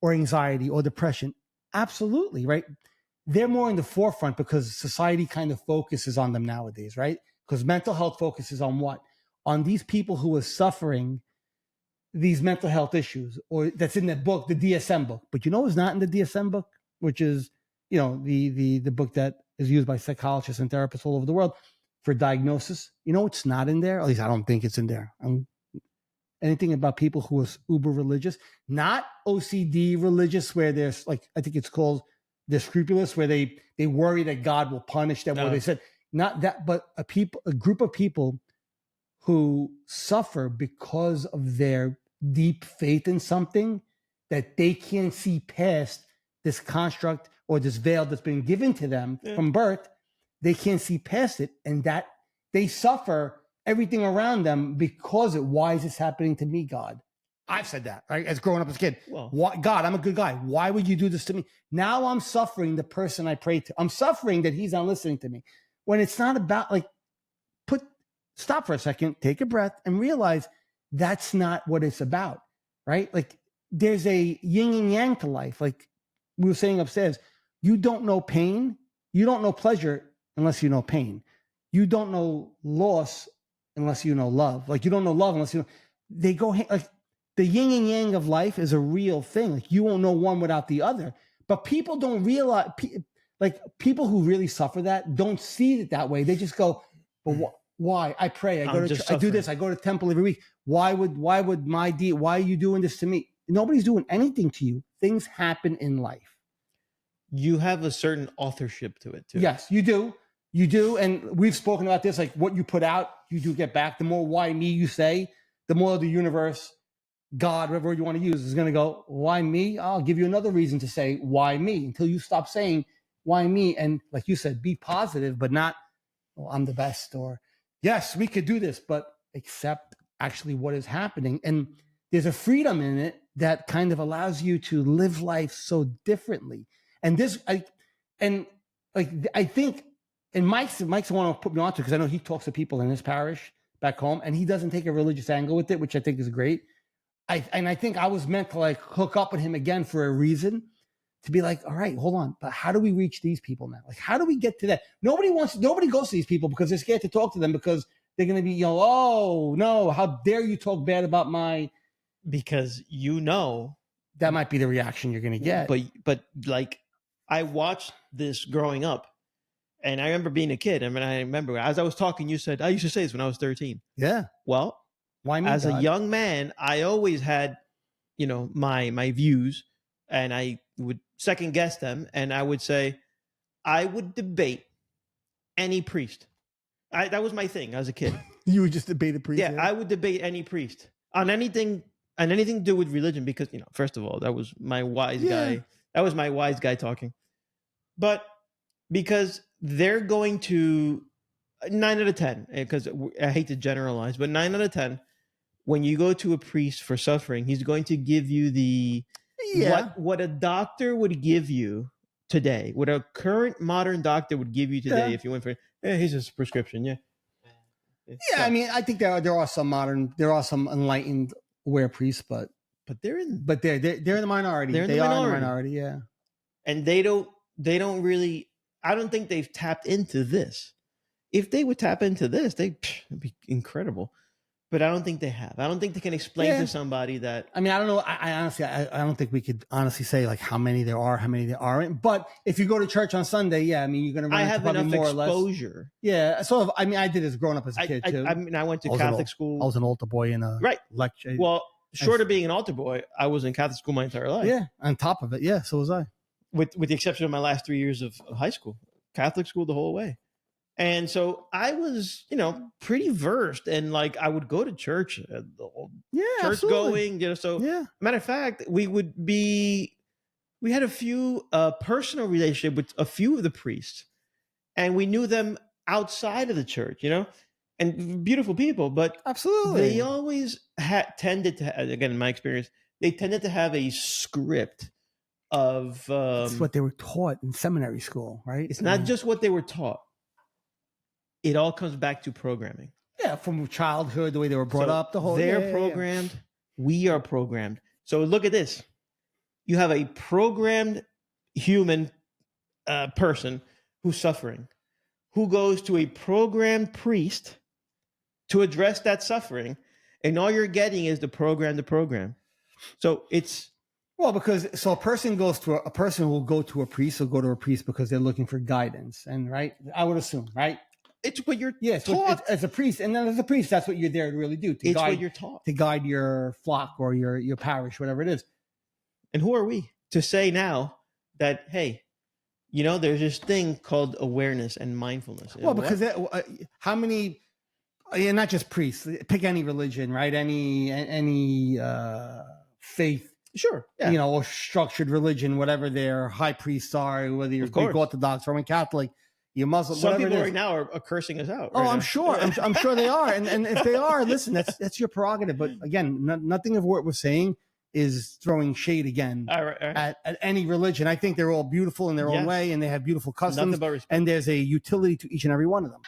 or anxiety or depression. Absolutely, right? They're more in the forefront because society kind of focuses on them nowadays, right? Because mental health focuses on what? On these people who are suffering these mental health issues, or that's in that book, the DSM book. But it's not in the DSM book, which is, the book that is used by psychologists and therapists all over the world for diagnosis. It's not in there. At least I don't think it's in there. Anything about people who are uber religious, not OCD religious, where there's like, I think it's called, they're scrupulous, where they worry that God will punish them. Where they said not that, but a group of people who suffer because of their deep faith in something that they can't see past this construct or this veil that's been given to them from birth. They can't see past it, and that they suffer everything around them because why is this happening to me, God? I've said that, right? As growing up as a kid. Well, why, God, I'm a good guy. Why would you do this to me? Now I'm suffering the person I pray to. I'm suffering that he's not listening to me. When it's not about stop for a second, take a breath, and realize that's not what it's about, right? Like there's a yin and yang to life. Like we were saying upstairs, you don't know pain. You don't know pleasure unless you know pain. You don't know loss unless you know love. Like you don't know love unless you know. They go like the yin and yang of life is a real thing. Like you won't know one without the other. But people don't realize, like people who really suffer that don't see it that way. They just go, but what? Why? I pray. I do this. I go to temple every week. Why are you doing this to me? Nobody's doing anything to you. Things happen in life. You have a certain authorship to it too. Yes, you do. You do. And we've spoken about this, like what you put out, you do get back. The more why me you say, the more the universe, God, whatever you want to use, is going to go, why me? I'll give you another reason to say, why me? Until you stop saying, why me? And like you said, be positive, but not, well, I'm the best, or yes, we could do this, but accept actually what is happening. And there's a freedom in it that kind of allows you to live life so differently. And I think, and Mike's the one to put me on to, because I know he talks to people in his parish back home, and he doesn't take a religious angle with it, which I think is great. I think I was meant to like hook up with him again for a reason, to be like, all right, hold on, but how do we reach these people now? Like, how do we get to that? Nobody goes to these people because they're scared to talk to them, because they're going to be, oh no, how dare you talk bad about because that might be the reaction you're going to get. But like I watched this growing up, And I remember being a kid. I mean, I remember as I was talking, you said, I used to say this when I was 13. Yeah. Well, Why me, as a God? young man, I always had, my views, and I would second guess them. And I would say, I would debate any priest. That was my thing as a kid. You would just debate a priest? Yeah, I would debate any priest on anything to do with religion, because, first of all, that was my wise guy. That was my wise guy talking. But because they're going to 9 out of 10, because I hate to generalize, but 9 out of 10, when you go to a priest for suffering, he's going to give you what a doctor would give you today, what a current modern doctor would give you today if you went for, here's his prescription. Yeah. Yeah, I mean, I think there are some enlightened aware priests, but they're in the minority. They are in the minority, yeah. And they don't really. I don't think they've tapped into this. If they would tap into this, it'd be incredible. But I don't think they have. I don't think they can explain to somebody that. I mean, I don't know. I honestly, I don't think we could honestly say like how many there are, how many there aren't. But if you go to church on Sunday, yeah, I mean, you're going to run into probably more or less exposure. Yeah, so I mean, I did as growing up as a kid too. I mean, I went to Catholic school. I was an altar boy in a lecture. Well, short of being an altar boy, I was in Catholic school my entire life. Yeah, on top of it, yeah, so was I. With the exception of my last 3 years of high school, Catholic school the whole way. And so I was, pretty versed, and like I would go to church, church going, so matter of fact, we had a few personal relationship with a few of the priests, and we knew them outside of the church, and beautiful people, but absolutely they always tended to, again, in my experience, they tended to have a script of it's what they were taught in seminary school, right? It's not just what they were taught. It all comes back to programming. Yeah, from childhood, the way they were brought up, the whole. They're programmed. We are programmed. So look at this. You have a programmed human person who's suffering, who goes to a programmed priest to address that suffering, and all you're getting is the program. So it's. Well, because a person will go to a priest because they're looking for guidance, and right, I would assume, right. It's what you're taught as a priest, and then as a priest, that's what you're there to really do. What you're taught to guide your flock or your parish, whatever it is. And who are we to say now that, hey, there's this thing called awareness and mindfulness? Well, because how many, not just priests, pick any religion, right? Any faith. Sure. Yeah. Or structured religion, whatever their high priests are, whether you're Greek Orthodox, Roman Catholic, you're Muslim. Some people right now are cursing us out. I'm sure. I'm sure they are. And if they are, listen, that's your prerogative. But again, nothing of what we're saying is throwing shade again at any religion. I think they're all beautiful in their own way, and they have beautiful customs. And there's a utility to each and every one of them.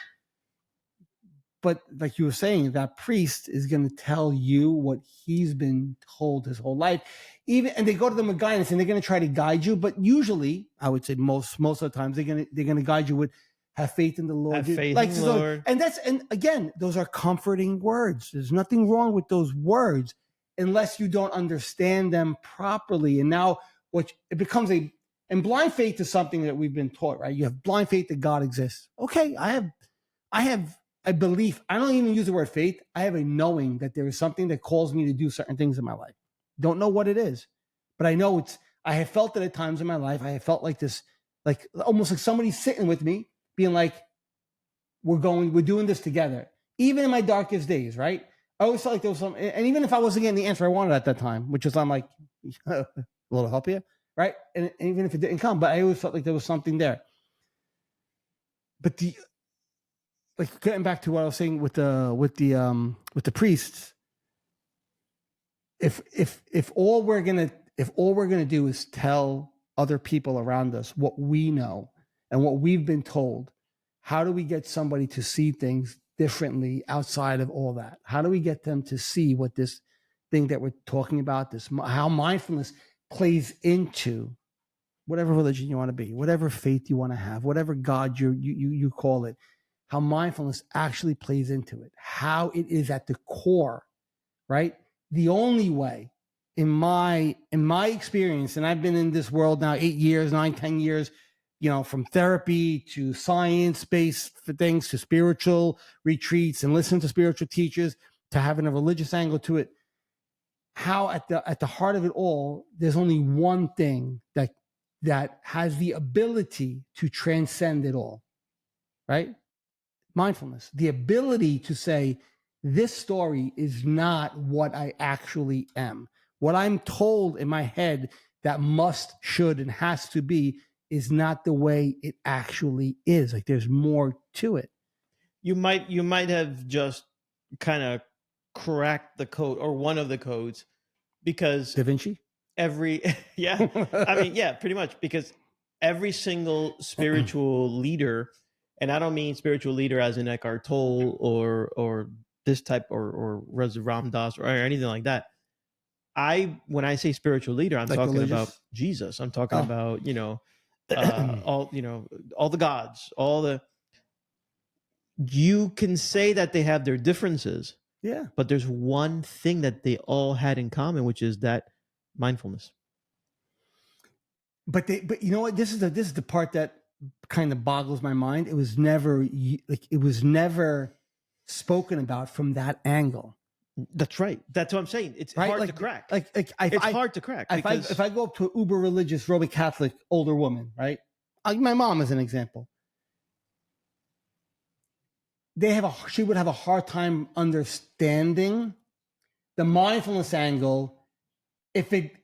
But like you were saying, that priest is going to tell you what he's been told his whole life. And they go to them with guidance, and they're going to try to guide you. But usually, I would say most of the times, they're going to guide you with have faith in the Lord. Have faith in the Lord. And again, those are comforting words. There's nothing wrong with those words unless you don't understand them properly. And now, it becomes and blind faith is something that we've been taught, right? You have blind faith that God exists. Okay, I have a belief. I don't even use the word faith. I have a knowing that there is something that calls me to do certain things in my life. Don't know what it is, but I know I have felt it at times in my life. I have felt like this, like almost like somebody's sitting with me being like, we're doing this together. Even in my darkest days, right? I always felt like there was some, and even if I wasn't getting the answer I wanted at that time, which is I'm like, a little help here, right? And even if it didn't come, but I always felt like there was something there. But getting back to what I was saying with the priests, if all we're gonna do is tell other people around us what we know and what we've been told, how do we get somebody to see things differently outside of all that? How do we get them to see what this thing that we're talking about, how mindfulness plays into whatever religion you want to be, whatever faith you want to have, whatever God you call it, how mindfulness actually plays into it, how it is at the core, right? The only way, in my experience, and I've been in this world now 8 years, 9, 10 years, from therapy to science-based things to spiritual retreats and listening to spiritual teachers to having a religious angle to it, how at the heart of it all, there's only one thing that has the ability to transcend it all, right? Mindfulness, the ability to say, this story is not what I actually am. What I'm told in my head that must, should, and has to be is not the way it actually is. Like there's more to it. You might have just kind of cracked the code or one of the codes, because Da Vinci? every yeah, I mean, yeah, pretty much, because every single spiritual leader, and I don't mean spiritual leader as in Eckhart Tolle or this type or Ram Dass or anything like that. When I say spiritual leader, I'm Like talking religious? about Jesus. I'm talking Oh. about all the gods, all the. You can say that they have their differences, Yeah. but there's one thing that they all had in common, which is that mindfulness. But you know what? This is the part that kind of boggles my mind. It was never spoken about from that angle. That's right. That's what I'm saying. It's Right? hard to crack. It's hard to crack. If I go up to an uber religious Roman Catholic older woman, right? My mom as an example. She would have a hard time understanding the mindfulness angle if it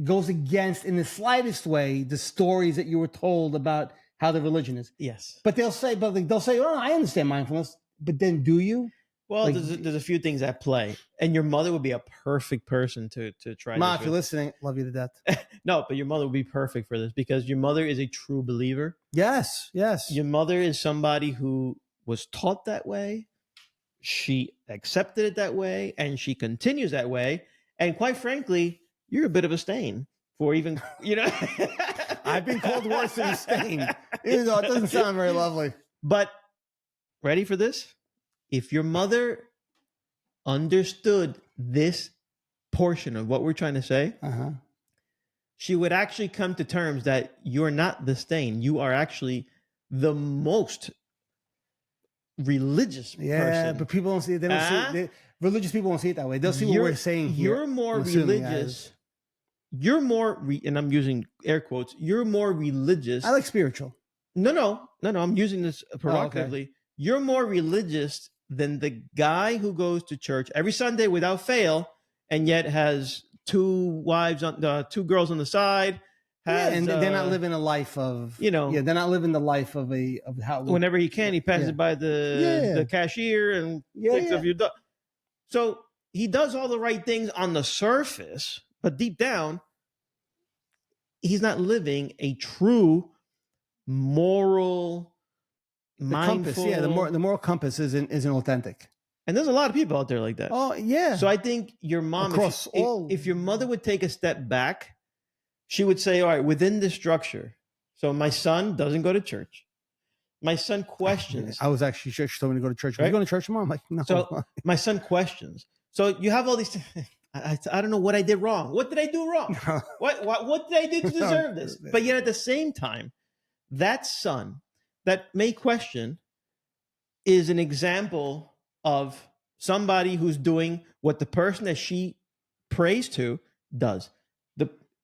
goes against in the slightest way the stories that you were told about how the religion is. Yes. But they'll say, oh, I understand mindfulness, but then do you? Well, there's a few things at play, and your mother would be a perfect person to try. Ma, this if you're listening, love you to death. No, but your mother would be perfect for this, because your mother is a true believer. Yes. Your mother is somebody who was taught that way. She accepted it that way, and she continues that way. And quite frankly, you're a bit of a stain for even, I've been called worse than a stain, even though it doesn't sound very lovely. But ready for this? If your mother understood this portion of what we're trying to say, she would actually come to terms that you're not the stain. You are actually the most religious person. Yeah, but people don't see it. They don't see it. Religious people won't see it that way. They'll see what we're saying here. You're more religious. You're more, and I'm using air quotes, you're more religious. I like spiritual. No. I'm using this provocatively. Okay. You're more religious than the guy who goes to church every Sunday without fail, and yet has two girls on the side. And they're not living a life of, they're not living the life of how. Whenever he can, he passes by the cashier and picks up your dog. So he does all the right things on the surface, but deep down, he's not living a true moral, mindful compass. Yeah, the moral compass isn't authentic. And there's a lot of people out there like that. Oh yeah. So I think your mom, if your mother would take a step back, she would say, all right, within this structure. So my son doesn't go to church. My son questions. I was actually sure she told me to go to church. Right? Are you going to church, Mom? I'm like, no. So my son questions. So you have all these. I don't know what I did wrong. What did I do wrong? What did I do to deserve this? But yet at the same time, that son that may question is an example of somebody who's doing what the person that she prays to does.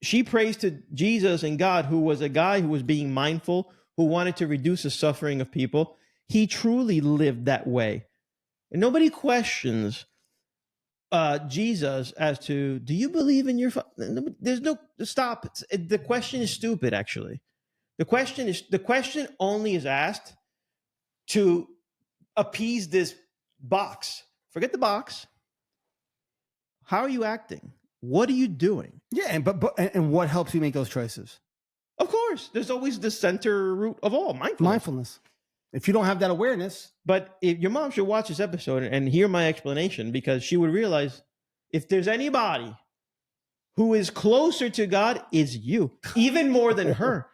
She prays to Jesus and God, who was a guy who was being mindful, who wanted to reduce the suffering of people. He truly lived that way. And nobody questions Jesus as to, do you believe in your there's no stop. The question is stupid, actually. The question only is asked to appease this box. Forget the box. How are you acting? What are you doing? Yeah, and what helps you make those choices? Of course, there's always the center root of all, mindfulness. If you don't have that awareness. But if your mom should watch this episode and hear my explanation, because she would realize if there's anybody who is closer to God, is you, even more than her.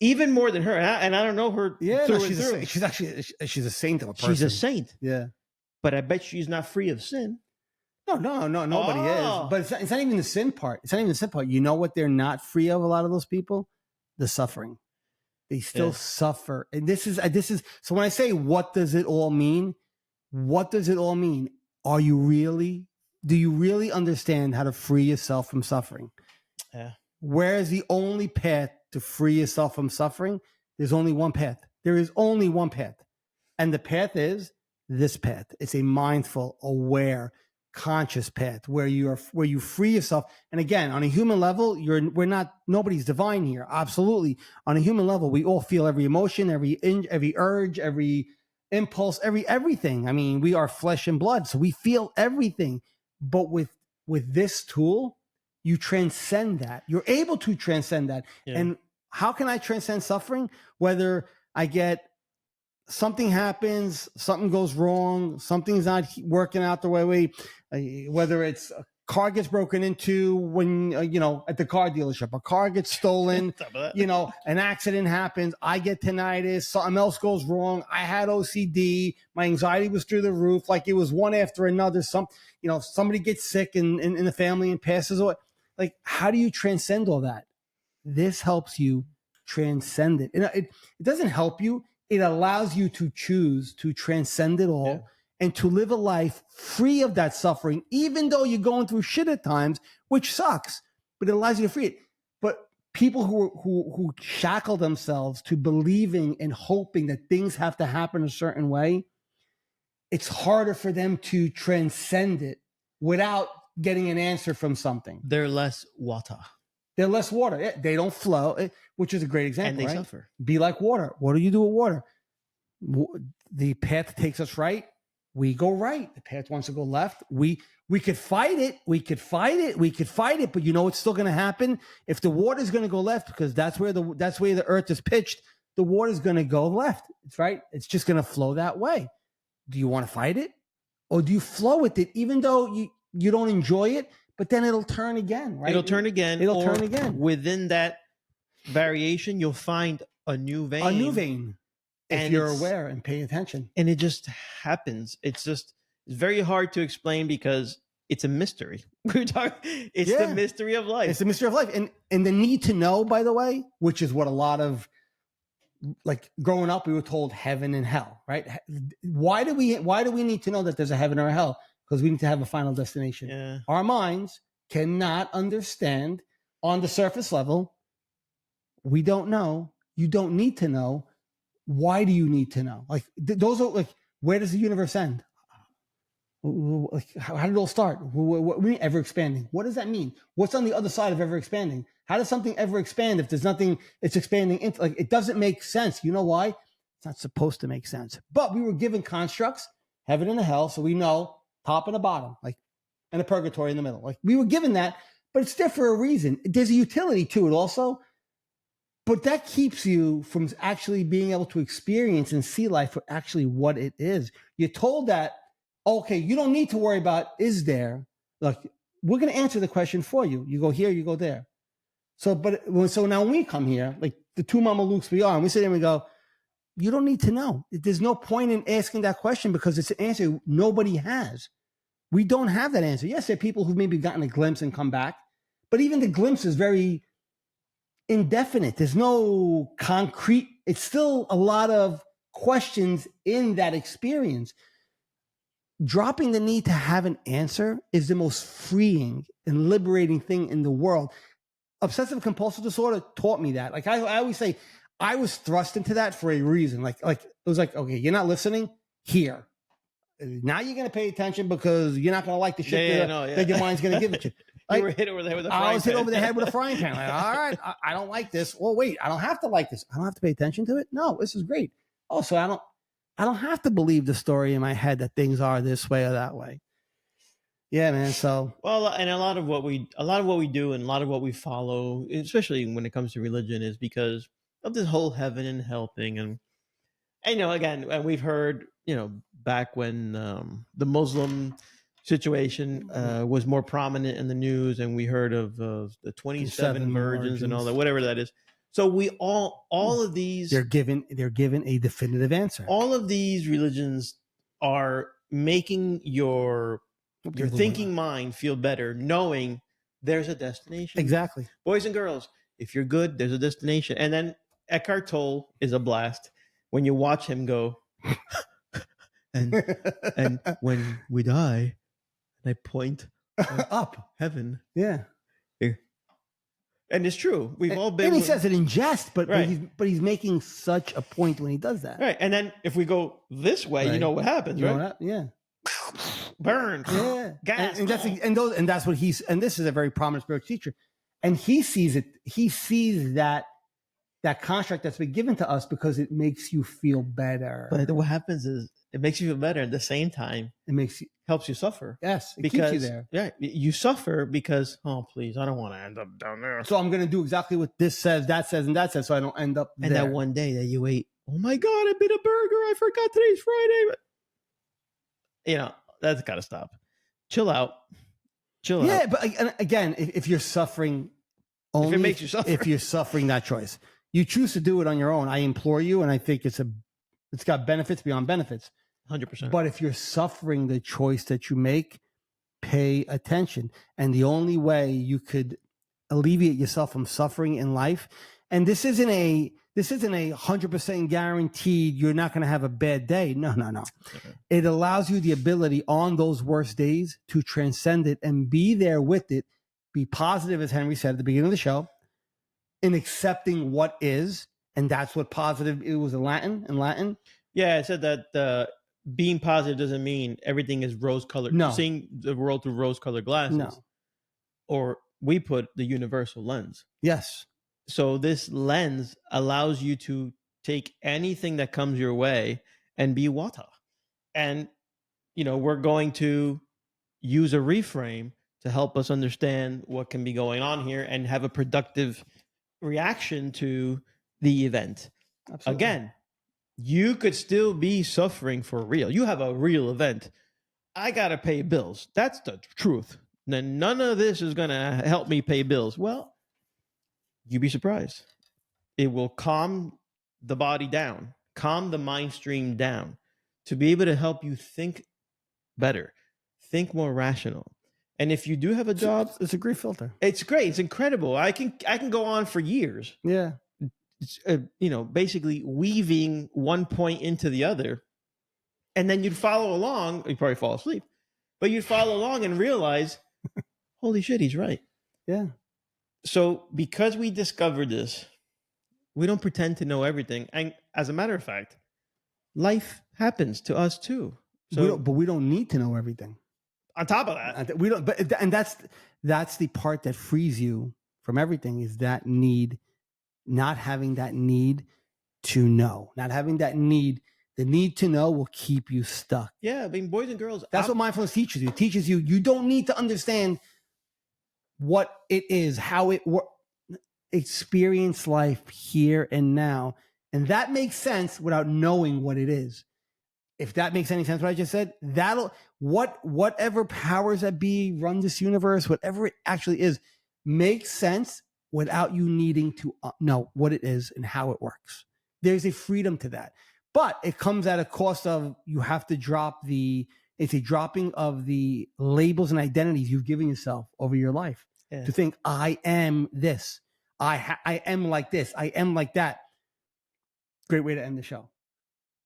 Even more than her. And I don't know her. Yeah, no, she's a saint of a person. She's a saint. Yeah. But I bet she's not free of sin. No, nobody is. But it's not even the sin part. It's not even the sin part. You know what they're not free of, a lot of those people? the suffering. They still suffer. And this is, so when I say, what does it all mean? What does it all mean? Do you really understand how to free yourself from suffering? Yeah. Where is the only path to free yourself from suffering? There's only one path. There is only one path. And the path is this path. It's a mindful, aware, conscious path where you free yourself. And again, on a human level, nobody's divine here. Absolutely. On a human level, we all feel every emotion, every urge, every impulse, everything. I mean, we are flesh and blood, so we feel everything. But with this tool, you transcend that. You're able to transcend that. Yeah. And how can I transcend suffering? Whether I get something happens, something goes wrong, something's not working out the way whether it's a car gets broken into when, at the car dealership, a car gets stolen, an accident happens, I get tinnitus, something else goes wrong, I had OCD, my anxiety was through the roof, like it was one after another, somebody gets sick in the family and passes away. Like, how do you transcend all that? This helps you transcend it. And it doesn't help you. It allows you to choose to transcend it all and to live a life free of that suffering, even though you're going through shit at times, which sucks, but it allows you to free it. But people who shackle themselves to believing and hoping that things have to happen a certain way, it's harder for them to transcend it without getting an answer from something. They're less water. They're less water. They don't flow, which is a great example. And they right? suffer. Be like water. What do you do with water? The path takes us right. We go right. The path wants to go left. We could fight it. We could fight it. But it's still going to happen. If the water is going to go left, because that's where the earth is pitched, the water is going to go left. It's right. It's just going to flow that way. Do you want to fight it, or do you flow with it, even though you don't enjoy it? But then it'll turn again, right? It'll turn again. Within that variation, you'll find a new vein. If you're aware and pay attention. And it just happens. It's very hard to explain because it's a mystery. It's the mystery of life. It's the mystery of life. And the need to know, by the way, which is what a lot of, like, growing up, we were told heaven and hell, right? Why do we need to know that there's a heaven or a hell? Because we need to have a final destination. Yeah. Our minds cannot understand on the surface level. We don't know. You don't need to know. Why do you need to know? Like, those are like, where does the universe end? Like, how did it all start? What mean ever expanding? What does that mean? What's on the other side of ever expanding? How does something ever expand if there's nothing it's expanding into? Like, it doesn't make sense. You know why? It's not supposed to make sense. But we were given constructs, heaven and a hell, so we know top and a bottom, like, and a purgatory in the middle. Like, we were given that, but it's there for a reason. There's a utility to it also, but that keeps you from actually being able to experience and see life for actually what it is. You're told that, okay, you don't need to worry about is there. Look, we're going to answer the question for you. You go here, you go there. So now when we come here, like the two Mama Lukes we are, and we sit there and we go, you don't need to know. There's no point in asking that question because it's an answer nobody has. We don't have that answer. Yes, there are people who've maybe gotten a glimpse and come back, but even the glimpse is very indefinite. There's no concrete. It's still a lot of questions in that experience. Dropping the need to have an answer is the most freeing and liberating thing in the world. Obsessive compulsive disorder taught me that. Like, I always say, I was thrust into that for a reason. Like it was like, okay, you're not listening here. Now you're going to pay attention because you're not going to like the shit that your mind's going to give it to you. Like, you were hit over the head with a frying pan. I was hit over the head with a frying pan. Like, all right, I don't like this. Well, wait, I don't have to like this. I don't have to pay attention to it. No, this is great. Oh, so I don't have to believe the story in my head that things are this way or that way. Yeah, man. So, well, and a lot of what we do and a lot of what we follow, especially when it comes to religion, is because of this whole heaven and hell thing. And again, we've heard, back when the Muslim situation was more prominent in the news, and we heard of the 27 virgins and all that, whatever that is. So we all of these, they're given a definitive answer. All of these religions are making your thinking mind feel better, knowing there's a destination. Exactly. Boys and girls, if you're good, there's a destination. And then Eckhart Tolle is a blast when you watch him go, and when we die, and I point up. heaven. Yeah. And it's true. We've all been. And he says it in jest, but Right. but he's making such a point when he does that. Right. And then if we go this way, you Right. know what happens, You know right? what? Yeah. Burn. Yeah. Gas. And that's what he's, and this is a very prominent spiritual teacher. And he sees it, he sees that construct that's been given to us because it makes you feel better. But what happens is it makes you feel better. At the same time, It makes you, helps you suffer. yes, it Because keeps you there. Yeah, you suffer because, oh please, I don't want to end up down there. So I'm going to do exactly what this says, that says, and that says, so I don't end up And there. that one day that you ate, oh my God, I bit a burger. I forgot today's Friday. You know, that's got to stop. Chill out. Chill Yeah, out. but again, if you're suffering, only If it makes you suffer. if you're suffering that choice, you choose to do it on your own. I implore you, and I think it's got benefits beyond benefits. 100%. But if you're suffering the choice that you make, pay attention. And the only way you could alleviate yourself from suffering in life, and this isn't a 100% guaranteed you're not going to have a bad day. No. Okay. It allows you the ability on those worst days to transcend it and be there with it. Be positive, as Henry said at the beginning of the show, in accepting what is. And that's what positive, it was in Latin. Yeah, I said that being positive doesn't mean everything is rose-colored. No. Seeing the world through rose-colored glasses. No. Or we put the universal lens. Yes. So this lens allows you to take anything that comes your way and be water. And, you know, we're going to use a reframe to help us understand what can be going on here and have a productive reaction to the event. Absolutely. Again, you could still be suffering for real. You have a real event. I got to pay bills. That's the truth. Then none of this is going to help me pay bills. Well, you'd be surprised. It will calm the body down, calm the mind stream down to be able to help you think better, think more rational. And if you do have a job, it's a great filter. it's great. It's incredible. I can go on for years. Yeah. It's, you know, basically weaving one point into the other. And then you'd follow along. You'd probably fall asleep, but you'd follow along and realize, holy shit, he's right. Yeah. So because we discovered this, we don't pretend to know everything. And as a matter of fact, life happens to us too. So But we don't need to know everything. On top of that, we don't. But and that's the part that frees you from everything, is that need, not having that need to know, not having that need. The need to know will keep you stuck. Yeah, I mean, boys and girls. That's what mindfulness teaches you. It teaches you you don't need to understand what it is, how it works. Experience life here and now. And that makes sense without knowing what it is. If that makes any sense, what I just said, whatever powers that be run this universe, whatever it actually is, makes sense without you needing to know what it is and how it works. There's a freedom to that. But it comes at a cost of, you have to it's a dropping of the labels and identities you've given yourself over your life. Yeah. To think, I am this. I am like this. I am like that. Great way to end the show.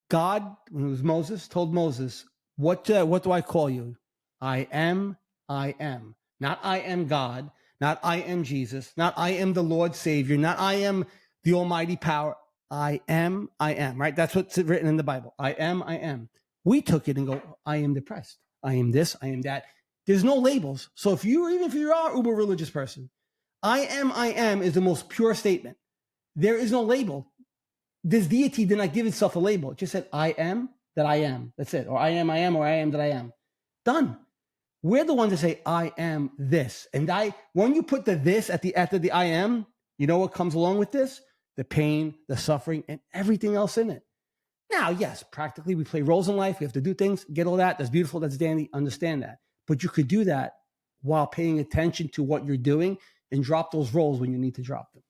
God, when it was Moses, told Moses, what do I call you? I am. Not I am God. Not I am Jesus. Not I am the Lord Savior. Not I am the almighty power. I am, right? That's what's written in the Bible. I am. We took it and go, I am depressed. I am this, I am that. There's no labels. So even if you are an uber religious person, I am is the most pure statement. There is no label. This deity did not give itself a label. It just said, I am that I am. That's it. Or I am, or I am that I am. Done. We're the ones that say, I am this. And when you put the this after the I am, you know what comes along with this? The pain, the suffering, and everything else in it. Now, yes, practically we play roles in life. We have to do things, get all that. That's beautiful. That's dandy. Understand that. But you could do that while paying attention to what you're doing and drop those roles when you need to drop them.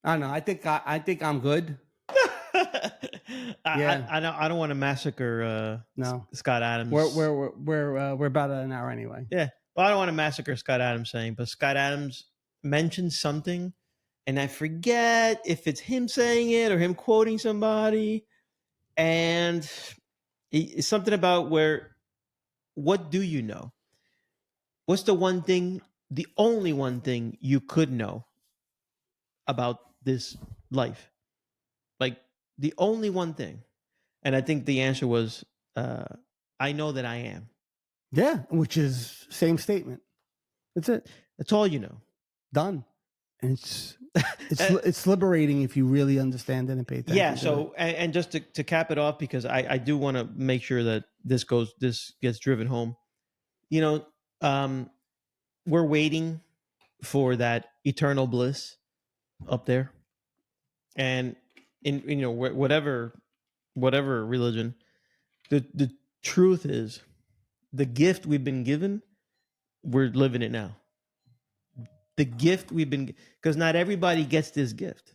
I don't know. I think I'm good. Yeah. I don't want to massacre No. Scott Adams. We're about an hour anyway. Yeah. Well, I don't want to massacre Scott Adams saying, but Scott Adams mentions something, and I forget if it's him saying it or him quoting somebody, and it's something about what do you know? What's the one thing, the only one thing you could know about this life? Like the only one thing. And I think the answer was, I know that I am. Yeah, which is same statement. That's it. That's all you know. Done. And it's liberating if you really understand it and pay attention. Yeah. to So, it. and just to cap it off, because I do want to make sure that this gets driven home. You know, we're waiting for that eternal bliss up there, and in whatever religion, the truth is, the gift we've been given, we're living it now. The gift we've been, because not everybody gets this gift.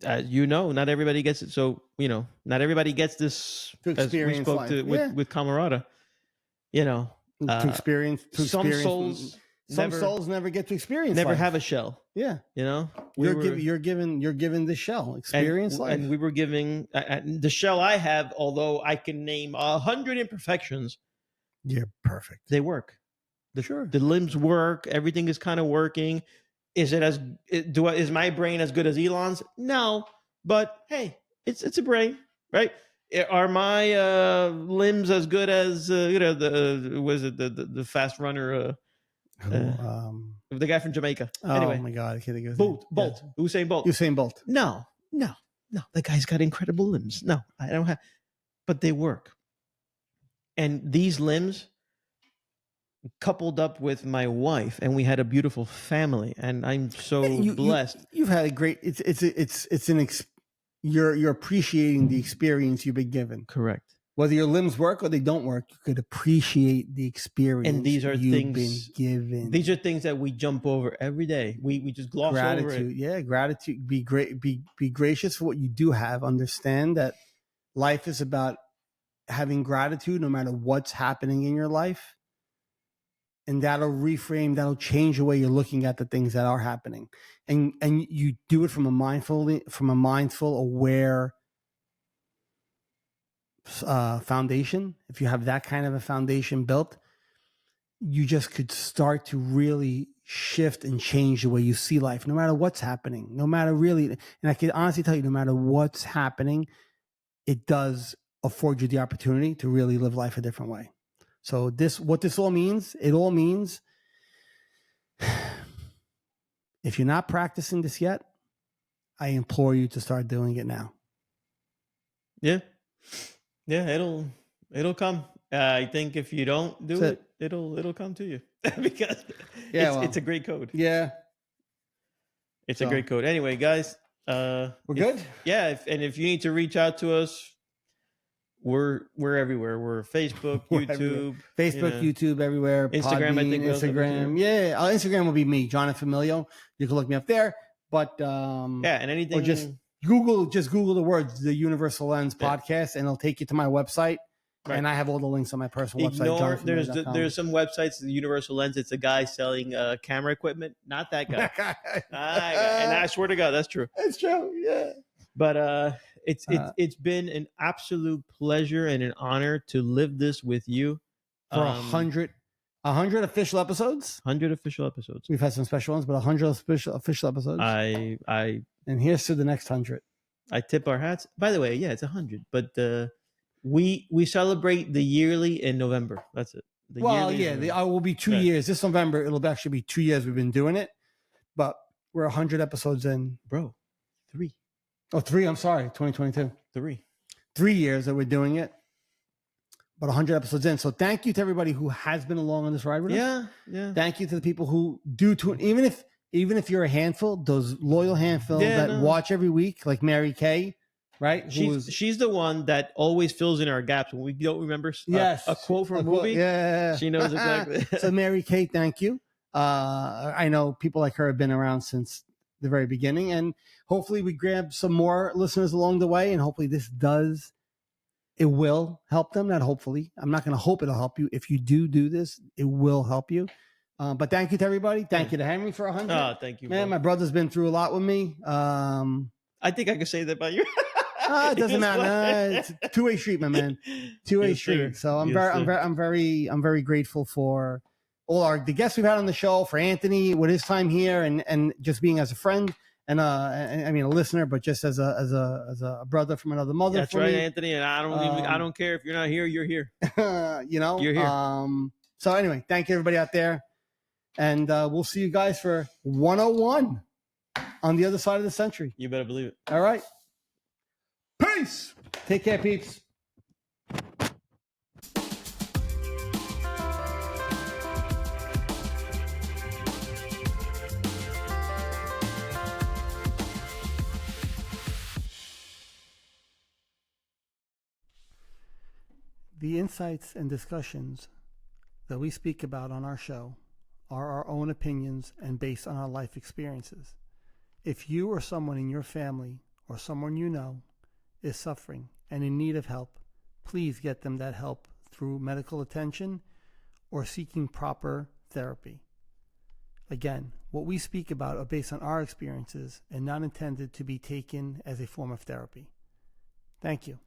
Not everybody gets it. So not everybody gets this. To As we experience spoke life. to with Camarada, to experience some souls never get to experience never life. have a shell. Yeah. You're given the shell. Experience life. And we were giving the shell I have, although I can name 100 imperfections. You're perfect. They work. Sure. The limbs work. Everything is kind of working. Is my brain as good as Elon's? No, but hey, it's a brain, right? Are my limbs as good as the fast runner? The guy from Jamaica. Anyway, oh my God, I can't think of his Bolt. name. Usain Bolt. Usain Bolt. No. The guy's got incredible limbs. No, I don't have, but they work. And these limbs, coupled up with my wife, and we had a beautiful family, and I'm so blessed. You've had a great. You're appreciating the experience you've been given. Correct. Whether your limbs work or they don't work, you could appreciate the experience. And these are you've been given. These are things that we jump over every day. We just gloss over it. Yeah, gratitude. Be great. Be gracious for what you do have. Understand that life is about having gratitude, no matter what's happening in your life. And that'll reframe, change the way you're looking at the things that are happening. And you do it from a mindful, aware foundation. If you have that kind of a foundation built, you just could start to really shift and change the way you see life, no matter what's happening, no matter really. And I can honestly tell you, no matter what's happening, it does afford you the opportunity to really live life a different way. So what this all means, it all means, if you're not practicing this yet, I implore you to start doing it now. Yeah. It'll come. I think if you don't do it, it'll come to you because it's a great code. Yeah. It's a great code. Anyway, guys, we're good. Yeah. If you need to reach out to us, we're everywhere. We're Facebook, YouTube, YouTube, everywhere. Instagram, Podbean, I think. Instagram. Yeah. Instagram will be me, Jonathan Familio. You can look me up there. But and anything. Or just Google the words, the Universal Lens podcast, and it'll take you to my website. Right. And I have all the links on my personal website. There's some websites, the Universal Lens. It's a guy selling camera equipment. Not that guy. And I swear to God, that's true. It's true. Yeah. But it's been an absolute pleasure and an honor to live this with you for 100 official episodes. 100 official episodes. We've had some special ones, but 100 official episodes. And here's to the next 100. I tip our hats. By the way, yeah, it's 100, but we celebrate the yearly in November. That's it. I will be 2 years. This November, it'll actually be 2 years we've been doing it, but we're 100 episodes in. Bro, 3. Oh, 3. I'm sorry. 2022. 3 years that we're doing it, but 100 episodes in. So thank you to everybody who has been along on this ride with us. Yeah. Thank you to the people who do tune. Even if you're a handful, those loyal handful watch every week, like Mary Kay, right? She's the one that always fills in our gaps when we don't remember a quote from a movie. Yeah. She knows exactly. So Mary Kay, thank you. I know people like her have been around since the very beginning, and hopefully we grab some more listeners along the way, and hopefully it will help them. Not hopefully. I'm not going to hope it'll help you. If you do this, it will help you. But thank you to everybody. Thank you to Henry for 100. Oh, thank you, man. bro. My brother's been through a lot with me. I think I could say that about you. It doesn't matter. It's two-way street, my man. Two-way Yes, street. sir. So I'm Yes, I'm very grateful for all the guests we've had on the show, for Anthony with his time here, and just being as a friend, and I mean a listener, but just as a brother from another mother. That's for right, me. Anthony. And I don't care if you're not here. You're here. You know, You're here. So anyway, thank you everybody out there, and we'll see you guys for 101 on the other side of the century. You better believe it. All right. Peace. Take care, peeps. The insights and discussions that we speak about on our show are our own opinions and based on our life experiences. If you or someone in your family or someone you know is suffering and in need of help, please get them that help through medical attention or seeking proper therapy. Again, what we speak about are based on our experiences and not intended to be taken as a form of therapy. Thank you.